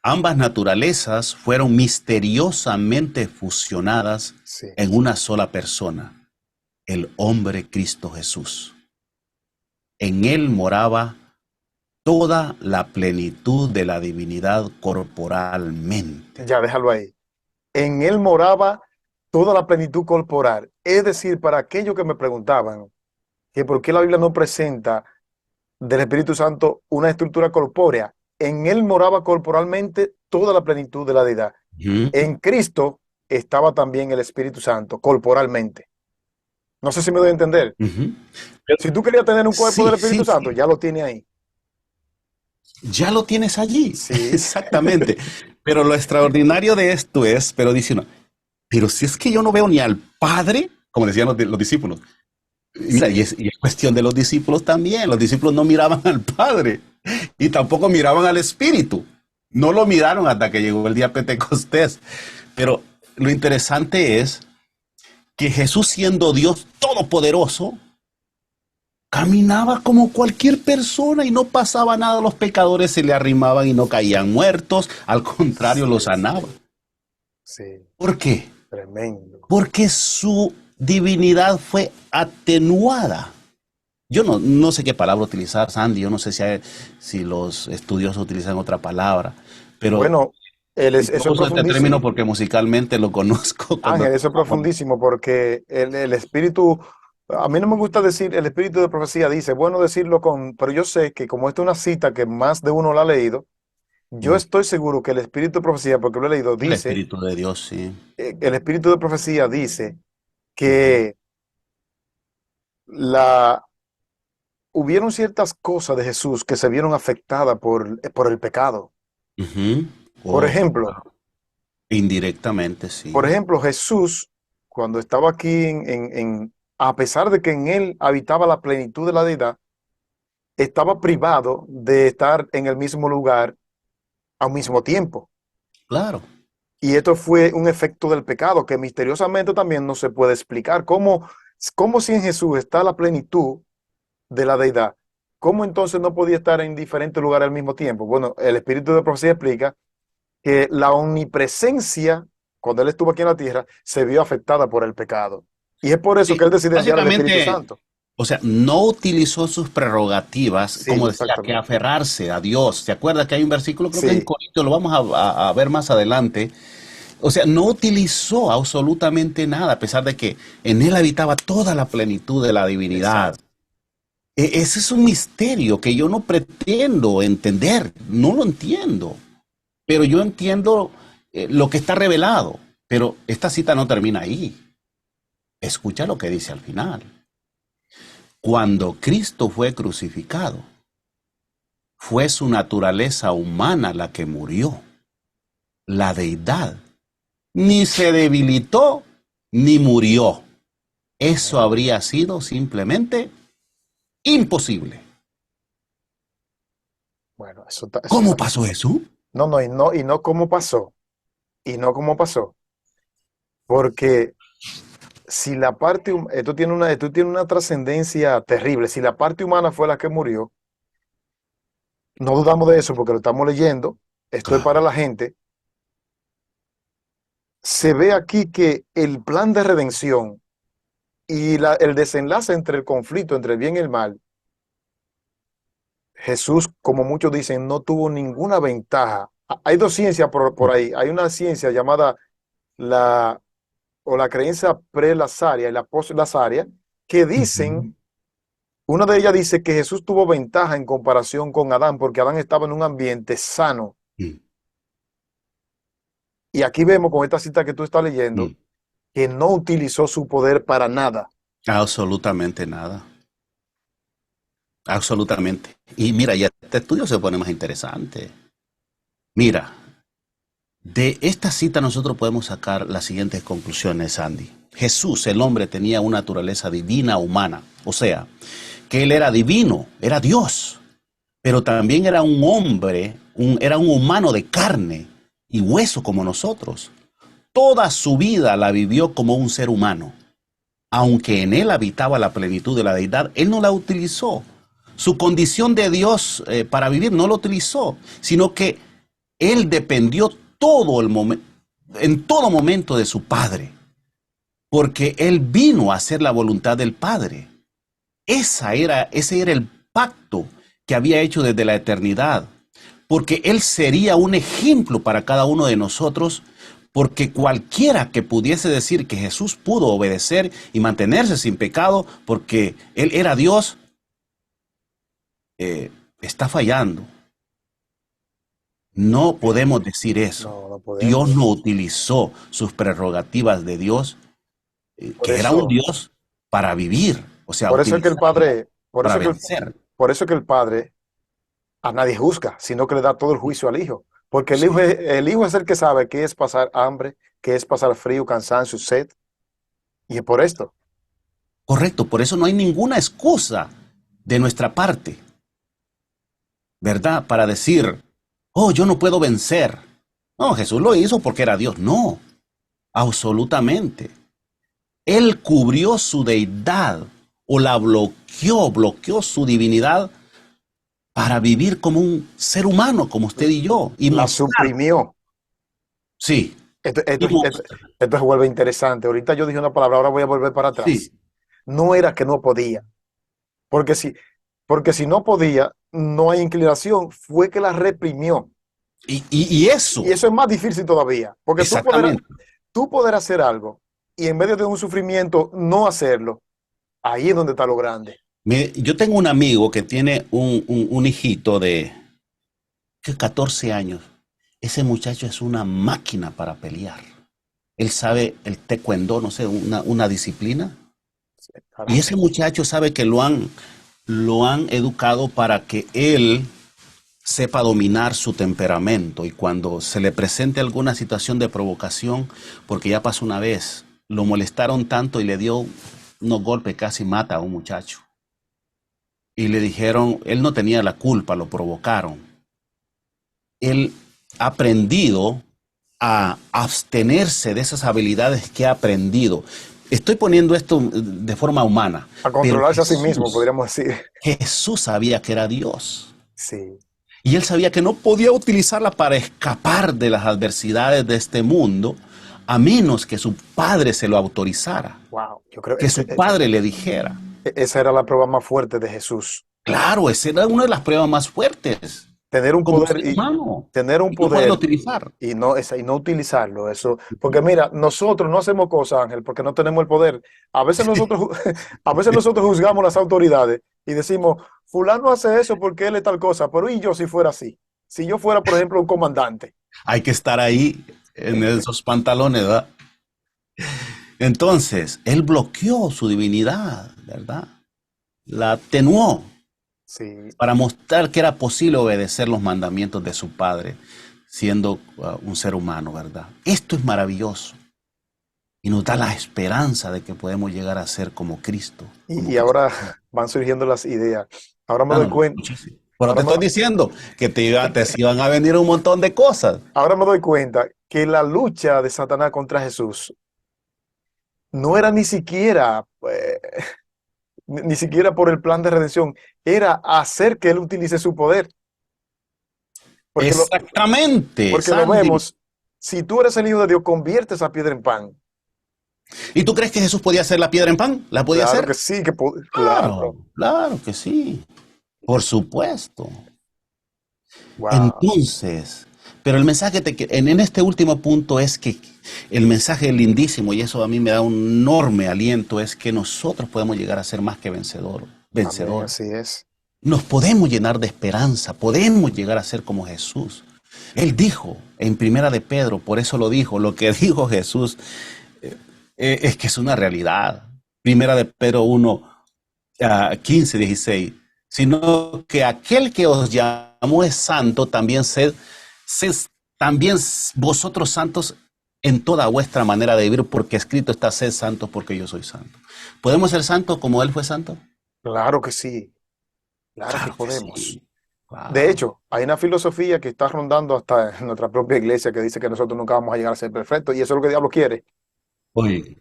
Ambas naturalezas fueron misteriosamente fusionadas sí. en una sola persona, el hombre Cristo Jesús. En él moraba toda la plenitud de la divinidad corporalmente. Ya déjalo ahí. En él moraba toda la plenitud corporal. Es decir, para aquellos que me preguntaban que por qué la Biblia no presenta del Espíritu Santo una estructura corpórea, en él moraba corporalmente toda la plenitud de la deidad. Ujú. En Cristo estaba también el Espíritu Santo corporalmente. No sé si me doy a entender. Ujú. Pero Si tú querías tener un cuerpo sí, del sí, Espíritu Santo, sí. ya lo tienes ahí. Ya lo tienes allí, Sí, exactamente. Pero lo extraordinario de esto es, pero dice uno, pero si es que yo no veo ni al Padre, como decían los discípulos. Y mira, sí, y es cuestión de los discípulos también. Los discípulos no miraban al Padre y tampoco miraban al Espíritu. No lo miraron hasta que llegó el día Pentecostés. Pero lo interesante es que Jesús, siendo Dios todopoderoso, caminaba como cualquier persona y no pasaba nada. Los pecadores se le arrimaban y no caían muertos. Al contrario, los sí, sanaba. sí, sí, ¿Por qué? tremendo. Porque su divinidad fue atenuada. Yo no sé qué palabra utilizar, Sandy. Yo no sé si los estudiosos utilizan otra palabra, pero Bueno, yo eso es uso este término profundísimo. porque musicalmente lo conozco cuando Ángel, eso es tocamos. profundísimo porque el espíritu, a mí no me gusta decir el espíritu de profecía, dice, bueno decirlo pero yo sé que como esta es una cita que más de uno la ha leído, yo Mm, estoy seguro que el espíritu de profecía, porque lo he leído, el dice, Espíritu de Dios, sí. el espíritu de profecía dice Ujú, que la, hubieron ciertas cosas de Jesús que se vieron afectadas por el pecado. ujú. Por Oh, ejemplo, claro. Indirectamente, por sí. ejemplo, Jesús, cuando estaba aquí a pesar de que en él habitaba la plenitud de la deidad, estaba privado de estar en el mismo lugar al mismo tiempo. Claro. Y esto fue un efecto del pecado que misteriosamente también no se puede explicar. ¿Cómo si en Jesús está la plenitud de la deidad? ¿Cómo entonces no podía estar en diferentes lugares al mismo tiempo? Bueno, el espíritu de profecía explica que la omnipresencia, cuando él estuvo aquí en la tierra, se vio afectada por el pecado. Y es por eso que Sí, él decide enviar al Espíritu básicamente, Santo. o sea, no utilizó sus prerrogativas, Sí, como decía, que exactamente. aferrarse a Dios. ¿Se acuerda que hay un versículo, creo que en Sí, Corintios, lo vamos a ver más adelante? O sea, no utilizó absolutamente nada, a pesar de que en él habitaba toda la plenitud de la divinidad. exacto. Ese es un misterio que yo no pretendo entender, no lo entiendo, pero yo entiendo lo que está revelado. Pero esta cita no termina ahí. Escucha lo que dice al final. Cuando Cristo fue crucificado, fue su naturaleza humana la que murió. La deidad ni se debilitó ni murió. Eso Amén. habría sido simplemente imposible. Bueno, eso ¿Cómo está. pasó eso? No, no, y no cómo pasó. Y no cómo pasó. Porque si la parte, esto tiene una trascendencia terrible. Si la parte humana fue la que murió, no dudamos de eso porque lo estamos leyendo. Esto es Claro. para la gente. Se ve aquí que el plan de redención y el desenlace entre el conflicto entre el bien y el mal, Jesús, como muchos dicen, no tuvo ninguna ventaja. Hay dos ciencias por ahí. Hay una ciencia llamada la, o la creencia pre-lazaria y la post-lazaria, que Ujú. dicen, una de ellas dice que Jesús tuvo ventaja en comparación con Adán, porque Adán estaba en un ambiente sano. Mm, Y aquí vemos con esta cita que tú estás leyendo, mm. que no utilizó su poder para nada. Absolutamente nada. Absolutamente. Y mira, ya este estudio se pone más interesante. Mira, de esta cita nosotros podemos sacar las siguientes conclusiones, Andy. Jesús, el hombre, tenía una naturaleza divina humana. O sea, que él era divino, era Dios, pero también era un hombre, era un humano de carne y hueso como nosotros. Toda su vida la vivió como un ser humano. Aunque en él habitaba la plenitud de la deidad, él no la utilizó. Su condición de Dios para vivir no lo utilizó, sino que él dependió en todo momento de su Padre, porque él vino a hacer la voluntad del Padre. Ese era el pacto que había hecho desde la eternidad, porque Él sería un ejemplo para cada uno de nosotros, porque cualquiera que pudiese decir que Jesús pudo obedecer y mantenerse sin pecado, porque Él era Dios, está fallando. No podemos decir eso. No, no Dios podemos. no utilizó sus prerrogativas de Dios, Por que era un eso, Dios. para vivir, o sea, Por eso es que el utilizarlo Padre, por para eso es que vencer. por eso es que el Padre a nadie juzga, sino que le da todo el juicio al Hijo. Porque Sí, el hijo es el que sabe qué es pasar hambre, qué es pasar frío, cansancio, sed. Y es por esto. correcto, por eso no hay ninguna excusa de nuestra parte, ¿verdad? Para decir, oh, yo no puedo vencer. No, Jesús lo hizo porque era Dios. No, absolutamente. Él cubrió su deidad o la bloqueó su divinidad para vivir como un ser humano, como usted y yo, y La mostrar, suprimió. sí, Esto, y esto, esto, mostrar, esto se vuelve interesante. Ahorita yo dije una palabra, ahora voy a volver para sí, atrás. No era que no podía, porque porque si no podía, no hay inclinación, fue que la reprimió. y eso, Y eso es más difícil todavía, porque exactamente. tú poder hacer algo y en medio de un sufrimiento no hacerlo, ahí es donde está lo grande. Yo tengo un amigo que tiene un hijito de 14 años. Ese muchacho es una máquina para pelear. Él sabe el taekwondo, no sé, una disciplina. Y Caramba. ese muchacho sabe que lo han educado para que él sepa dominar su temperamento y cuando se le presente alguna situación de provocación, porque ya pasó una vez, lo molestaron tanto y le dio unos golpes, casi mata a un muchacho. Y le dijeron, él no tenía la culpa, lo provocaron. Él ha aprendido a abstenerse de esas habilidades que ha aprendido. Estoy poniendo esto de forma humana, A pero controlarse a sí mismo, podríamos decir. Jesús sabía que era Dios. Sí, Y él sabía que no podía utilizarla para escapar de las adversidades de este mundo, a menos que su padre se lo autorizara, wow. Yo creo que su padre le dijera. esa era la prueba más fuerte de Jesús. Claro, esa era una de las pruebas más fuertes Tener un como poder ser humano tener un y no poderlo poder utilizar. y no utilizarlo. Eso, porque mira, nosotros no hacemos cosas, Ángel, porque no tenemos el poder. A veces a veces nosotros juzgamos las autoridades y decimos, fulano hace eso porque él es tal cosa, pero ¿y yo si fuera así? Si yo fuera, por ejemplo, un comandante. Hay que estar ahí en esos pantalones, ¿verdad? Entonces, él bloqueó su divinidad, ¿verdad? La atenuó Sí, para mostrar que era posible obedecer los mandamientos de su padre, siendo un ser humano, ¿verdad? Esto es maravilloso y nos da la esperanza de que podemos llegar a ser como Cristo, como y Cristo. ahora van surgiendo las ideas. Ahora me Ah, doy no, cuenta, muchísimo. Pero te ahora me, estoy diciendo que te iban a venir un montón de cosas. ahora me doy cuenta que la lucha de Satanás contra Jesús no era ni siquiera, ni siquiera por el plan de redención, era hacer que él utilice su poder. Porque Exactamente, porque lo Sandy. vemos, si tú eres el hijo de Dios, convierte esa piedra en pan. ¿Y tú crees que Jesús podía hacer la piedra en pan? ¿La podía Claro hacer? que sí, claro. Claro, claro que sí. Por supuesto. Wow. Entonces, pero el mensaje en este último punto es que el mensaje lindísimo, y eso a mí me da un enorme aliento, es que nosotros podemos llegar a ser más que Amén, vencedores. así es. Nos podemos llenar de esperanza, podemos llegar a ser como Jesús. Él dijo en Primera de Pedro, por eso lo dijo, lo que dijo Jesús es que es una realidad. Primera de Pedro 1, 15, 16, sino que aquel que os llamó es santo, sed también vosotros santos en toda vuestra manera de vivir, porque escrito está, sed santos porque yo soy santo. ¿Podemos ser santos como Él fue santo? Claro que sí, claro que Claro que podemos. sí. De Claro. hecho, hay una filosofía que está rondando hasta en nuestra propia iglesia que dice que nosotros nunca vamos a llegar a ser perfectos y eso es lo que el diablo quiere. Oye,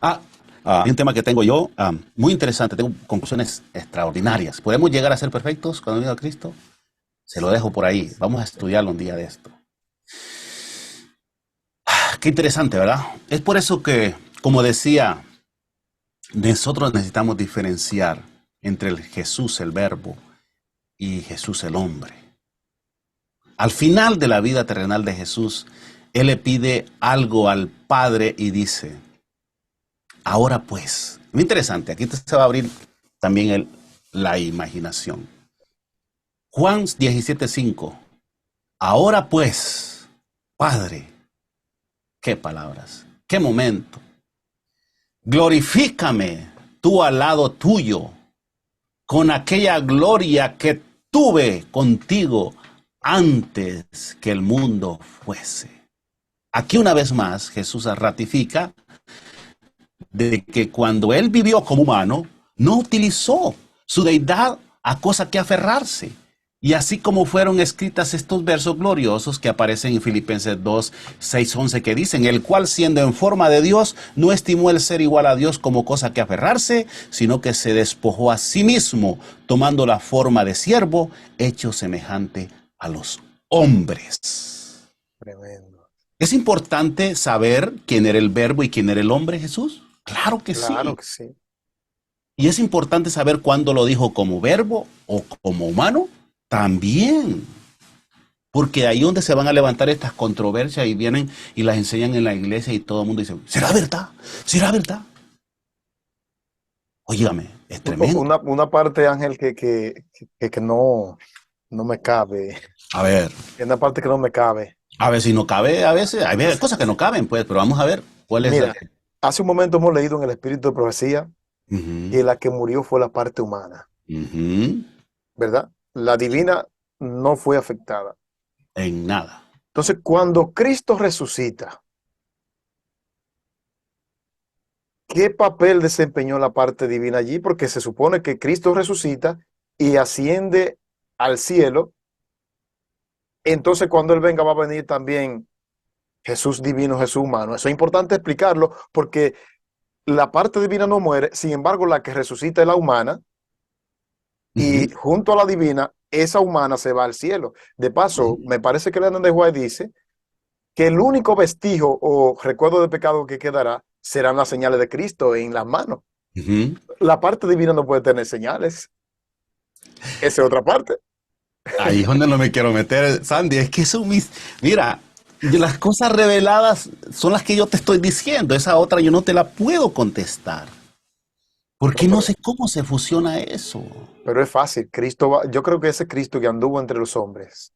ah, hay un tema que tengo yo, muy interesante, tengo conclusiones extraordinarias. ¿Podemos llegar a ser perfectos cuando venga Cristo? Se lo dejo por ahí. Vamos a estudiarlo un día de esto. Qué interesante, ¿verdad? Es por eso que, como decía, nosotros necesitamos diferenciar entre el Jesús, el verbo, y Jesús, el hombre. Al final de la vida terrenal de Jesús, Él le pide algo al Padre y dice, ahora pues, muy interesante, aquí se va a abrir también la imaginación. Juan 17:5, ahora pues, Padre, Qué palabras, qué momento. Glorifícame tú al lado tuyo con aquella gloria que tuve contigo antes que el mundo fuese. Aquí una vez más Jesús ratifica de que cuando él vivió como humano, no utilizó su deidad a cosa que aferrarse. Y así como fueron escritas estos versos gloriosos que aparecen en Filipenses 2, 6, 11, que dicen, el cual siendo en forma de Dios, no estimó el ser igual a Dios como cosa que aferrarse, sino que se despojó a sí mismo, tomando la forma de siervo, hecho semejante a los hombres. Tremendo. ¿Es importante saber quién era el verbo y quién era el hombre, Jesús? Claro que Claro sí. que sí. ¿Y es importante saber cuándo lo dijo como verbo o como humano? También. Porque ahí donde se van a levantar estas controversias y vienen y las enseñan en la iglesia y todo el mundo dice, ¿será verdad? ¿Será verdad? Óigame, es tremendo. Una parte, Ángel, que no me cabe. A ver, Es una parte que no me cabe. a ver si no cabe, a veces hay cosas que no caben, pues, pero vamos a ver cuál es la Mira, que... hace un momento hemos leído en el Espíritu de Profecía Ujú, que la que murió fue la parte humana, ujú, ¿verdad? La divina no fue afectada. en nada. Entonces, cuando Cristo resucita, ¿qué papel desempeñó la parte divina allí? Porque se supone que Cristo resucita y asciende al cielo. Entonces, cuando Él venga, va a venir también Jesús divino, Jesús humano. Eso es importante explicarlo porque la parte divina no muere, sin embargo, la que resucita es la humana y Ujú, junto a la divina, esa humana se va al cielo. De paso, ujú, me parece que Leonardo de White dice que el único vestigio o recuerdo de pecado que quedará serán las señales de Cristo en las manos. ujú. La parte divina no puede tener señales. Esa es otra parte. Ahí es donde no me quiero meter, Sandy. Es que eso, mira, las cosas reveladas son las que yo te estoy diciendo. Esa otra yo no te la puedo contestar. No, Porque no sé cómo se fusiona eso. pero es fácil. Cristo va, yo creo que ese Cristo que anduvo entre los hombres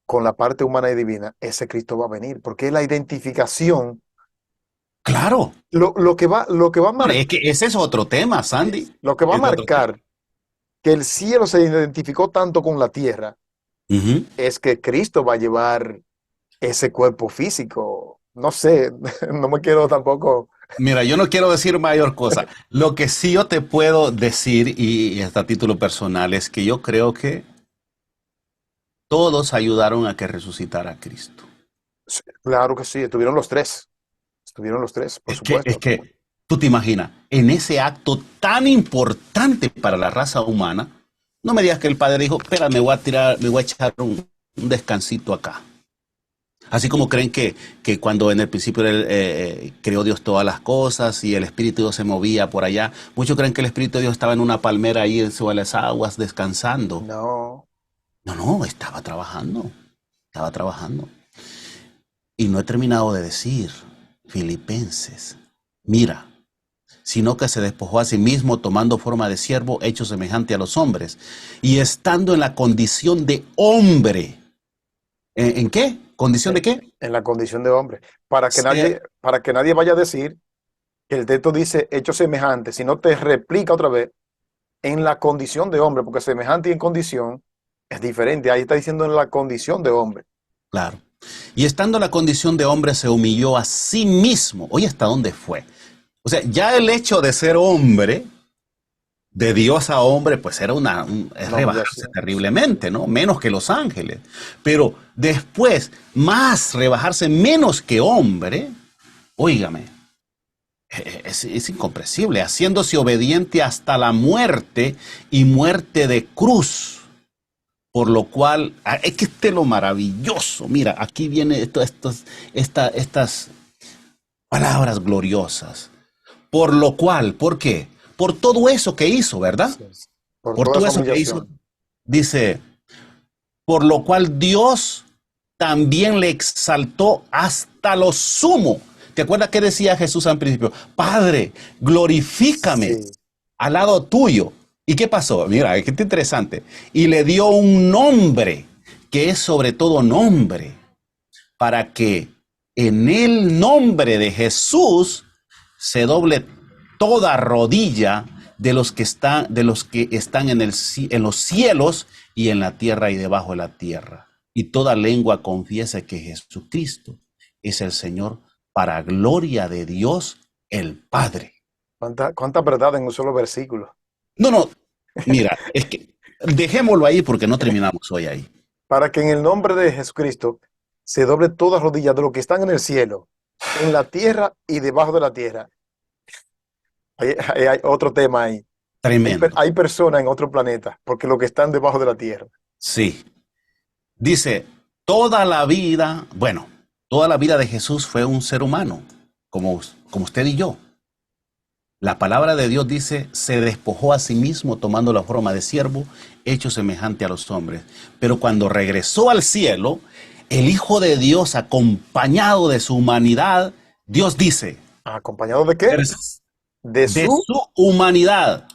con la parte humana y divina, ese Cristo va a venir, porque es la identificación, Claro. lo que va a Bueno, es que ese es otro tema, Sandy. lo que va a Es otro tema. marcar que el cielo se identificó tanto con la tierra, Ujú. es que Cristo va a llevar ese cuerpo físico. No sé, no me quiero tampoco. Mira, yo no quiero decir mayor cosa. Lo que sí yo te puedo decir, y hasta a título personal, es que yo creo que todos ayudaron a que resucitara Cristo. Claro que sí, estuvieron los tres, por Es supuesto. que tú te imaginas, en ese acto tan importante para la raza humana, no me digas que el padre dijo, espera, me voy a echar un descansito acá. Así como creen que cuando en el principio creó Dios todas las cosas y el Espíritu de Dios se movía por allá, muchos creen que el Espíritu de Dios estaba en una palmera ahí sobre las aguas descansando. No, No, no, estaba trabajando, estaba trabajando. Y no he terminado de decir, Filipenses, mira, sino que se despojó a sí mismo tomando forma de siervo, hecho semejante a los hombres, y estando en la condición de hombre. ¿En qué? ¿Condición de qué? en la condición de hombre, Ser. para que nadie vaya a decir que el texto dice hecho semejante, sino te replica otra vez en la condición de hombre, porque semejante y en condición es diferente. Ahí está diciendo en la condición de hombre. Claro. Y estando en la condición de hombre se humilló a sí mismo. Oye, ¿hasta dónde fue? O sea, ya el hecho de ser hombre, de Dios a hombre, pues era es Una rebajarse humillación. Sí. terriblemente, ¿no? Menos que los ángeles. Pero después, más rebajarse menos que hombre, óigame, es incomprensible, haciéndose obediente hasta la muerte y muerte de cruz. Por lo cual, es que este es lo maravilloso. Mira, aquí viene estas palabras gloriosas. Por lo cual, ¿por qué? Por todo eso que hizo, ¿verdad? Sí. Por Por toda todo esa eso que hizo, humillación. dice, por lo cual Dios también le exaltó hasta lo sumo. ¿Te acuerdas que decía Jesús al principio? Padre, glorifícame Sí. al lado tuyo. ¿Y qué pasó? Mira, es que está interesante. Y le dio un nombre que es sobre todo nombre, para que en el nombre de Jesús se doble toda rodilla de los que están en los cielos y en la tierra y debajo de la tierra. Y toda lengua confiese que Jesucristo es el Señor, para gloria de Dios el Padre. ¿Cuánta verdad en un solo versículo? No, mira, es que dejémoslo ahí porque no terminamos hoy ahí. Para que en el nombre de Jesucristo se doble toda rodilla de los que están en el cielo, en la tierra y debajo de la tierra. Hay otro tema ahí. Tremendo. Hay personas en otro planeta, porque los que están debajo de la tierra. Sí. Dice, toda la vida de Jesús fue un ser humano, como usted y yo. La palabra de Dios dice, se despojó a sí mismo tomando la forma de siervo, hecho semejante a los hombres. Pero cuando regresó al cielo, el Hijo de Dios, acompañado de su humanidad, Dios dice, ¿Acompañado de qué? De de su... su humanidad.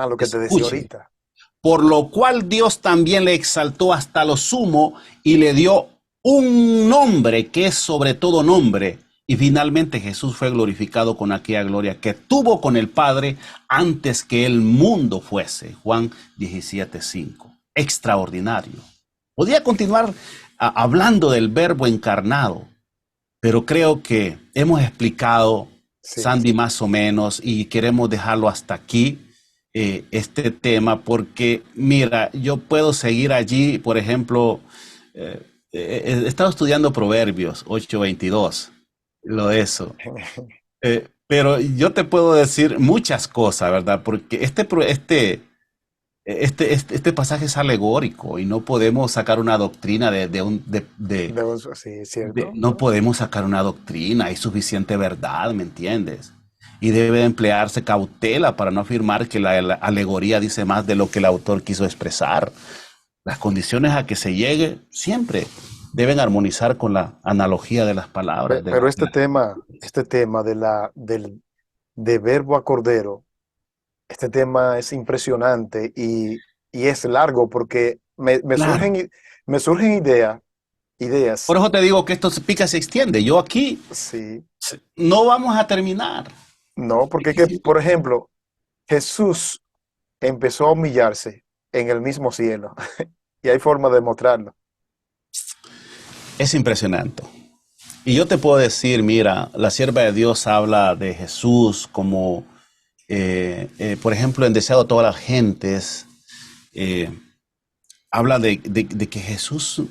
Lo que te decía Escuche. ahorita. Por lo cual Dios también le exaltó hasta lo sumo y le dio un nombre que es sobre todo nombre. Y finalmente Jesús fue glorificado con aquella gloria que tuvo con el Padre antes que el mundo fuese. Juan 17:5. Extraordinario. Podría continuar hablando del Verbo encarnado, pero creo que hemos explicado, Sí. Sandy, más o menos, y queremos dejarlo hasta aquí. Este tema, porque mira, yo puedo seguir allí, por ejemplo, he estado estudiando Proverbios 8:22, lo de eso. Pero yo te puedo decir muchas cosas, ¿verdad? Porque este pasaje es alegórico y no podemos sacar una doctrina Sí, cierto. no podemos sacar una doctrina, hay suficiente verdad, ¿me entiendes? Y debe emplearse cautela para no afirmar que la alegoría dice más de lo que el autor quiso expresar. Las condiciones a que se llegue siempre deben armonizar con la analogía de las palabras. Pero este tema de verbo a cordero, este tema es impresionante y es largo porque Claro. me surgen ideas. Por eso te digo que esto se pica, se extiende. Yo aquí Sí, no vamos a terminar. no, porque es que, por ejemplo, Jesús empezó a humillarse en el mismo cielo y hay forma de mostrarlo. Es impresionante. Y yo te puedo decir, mira, la sierva de Dios habla de Jesús como, por ejemplo, en Deseado a todas las gentes, habla de que Jesús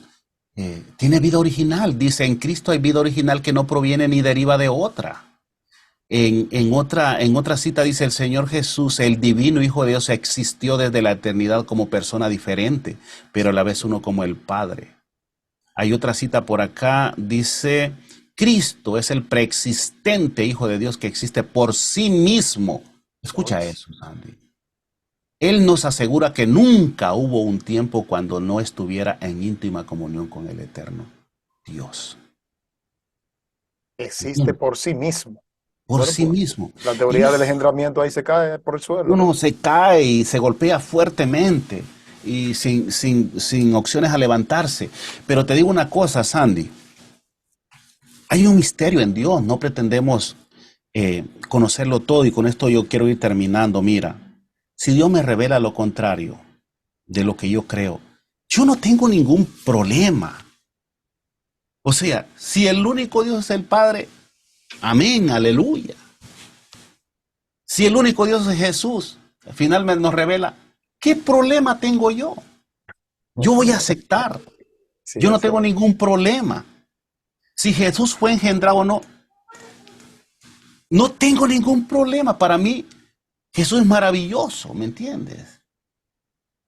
tiene vida original. Dice, en Cristo hay vida original que no proviene ni deriva de otra. En otra cita dice, el Señor Jesús, el divino Hijo de Dios, existió desde la eternidad como persona diferente, pero a la vez uno como el Padre. Hay otra cita por acá, dice, Cristo es el preexistente Hijo de Dios que existe por sí mismo. Escucha eso, Sandy. Él nos asegura que nunca hubo un tiempo cuando no estuviera en íntima comunión con el eterno Dios. Existe por sí mismo. Por Bueno, sí pues, mismo. la teoría del engendramiento ahí se cae por el suelo, ¿no? Uno se cae y se golpea fuertemente y sin opciones a levantarse. Pero te digo una cosa, Sandy. Hay un misterio en Dios. No pretendemos conocerlo todo y con esto yo quiero ir terminando. Mira, si Dios me revela lo contrario de lo que yo creo, yo no tengo ningún problema. O sea, si el único Dios es el Padre, amén, aleluya. Si el único Dios es Jesús, finalmente nos revela, ¿qué problema tengo yo? Yo voy a aceptar. Sí, Yo no tengo ningún problema. Si Jesús fue engendrado o no, no tengo ningún problema. Para mí, Jesús es maravilloso, ¿me entiendes?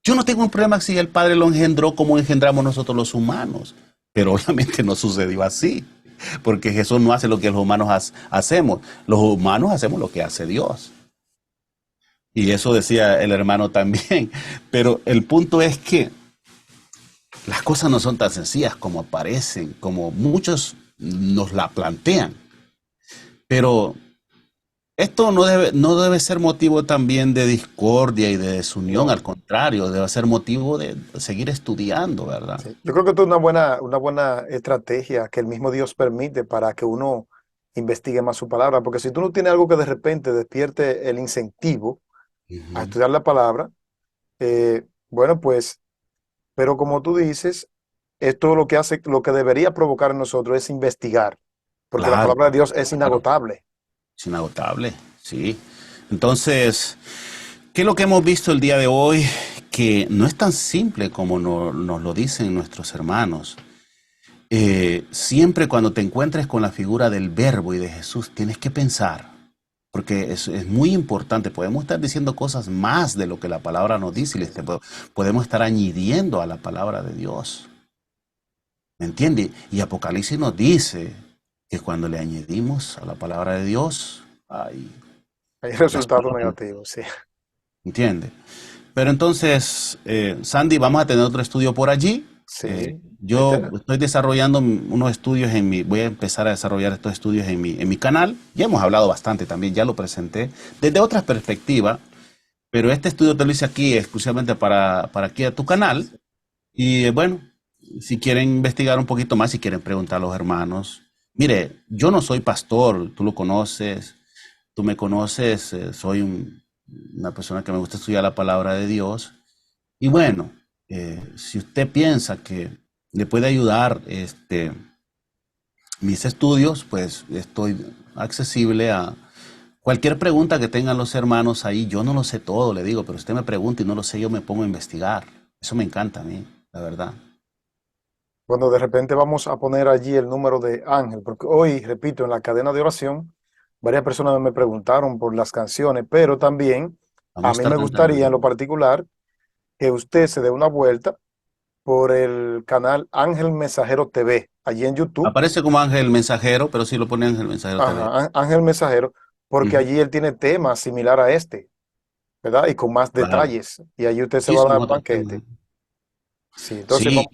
Yo no tengo un problema si el Padre lo engendró como engendramos nosotros los humanos. Pero obviamente no sucedió así. Porque Jesús no hace lo que los humanos hacemos. Los humanos hacemos lo que hace Dios. Y eso decía el hermano también. Pero el punto es que las cosas no son tan sencillas como parecen, como muchos nos la plantean. Pero Esto no debe ser motivo también de discordia y de desunión, No. al contrario, debe ser motivo de seguir estudiando, ¿verdad? Sí. Yo creo que esto es una buena estrategia que el mismo Dios permite para que uno investigue más su palabra, porque si tú no tienes algo que de repente despierte el incentivo a Ujú. estudiar la palabra, bueno, pues, pero como tú dices, esto lo que hace, lo que debería provocar en nosotros es investigar, porque la Claro, palabra de Dios es claro, inagotable. es inagotable, sí. Entonces, ¿qué es lo que hemos visto el día de hoy? Que no es tan simple como nos lo dicen nuestros hermanos. Siempre cuando te encuentres con la figura del verbo y de Jesús, tienes que pensar, porque es muy importante. Podemos estar diciendo cosas más de lo que la palabra nos dice y Sí, sí. podemos estar añadiendo a la palabra de Dios. ¿Me entiende? Y Apocalipsis nos dice que cuando le añadimos a la palabra de Dios, ay, Hay las resultados palabras, negativos, sí. ¿entiende? Pero entonces, Sandy, vamos a tener otro estudio por allí. Sí. Yo estoy desarrollando unos estudios voy a empezar a desarrollar estos estudios en mi canal. Ya hemos hablado bastante también, ya lo presenté desde otras perspectivas, pero este estudio te lo hice aquí exclusivamente para aquí a tu Sí, canal. sí. Y bueno, si quieren investigar un poquito más, si quieren preguntar a los hermanos. Mire, yo no soy pastor, tú lo conoces, tú me conoces, soy una persona que me gusta estudiar la palabra de Dios. Y bueno, si usted piensa que le puede ayudar mis estudios, pues estoy accesible a cualquier pregunta que tengan los hermanos ahí. Yo no lo sé todo, le digo, pero usted me pregunta y no lo sé, yo me pongo a investigar. Eso me encanta a mí, la verdad. Bueno, de repente vamos a poner allí el número de Ángel, porque hoy, repito, en la cadena de oración, varias personas me preguntaron por las canciones, pero también Vamos a a mí estar me cantando gustaría en ahí. lo particular que usted se dé una vuelta por el canal Ángel Mensajero TV, allí en YouTube. Aparece como Ángel Mensajero, pero sí lo pone Ángel Mensajero TV. Ajá, Ángel Mensajero, porque Ujú. allí él tiene temas similar a este, ¿verdad? Y con más Claro. detalles. Y allí usted se va a dar Muchísimos un otros temas. banquete. Sí, entonces Sí, vamos.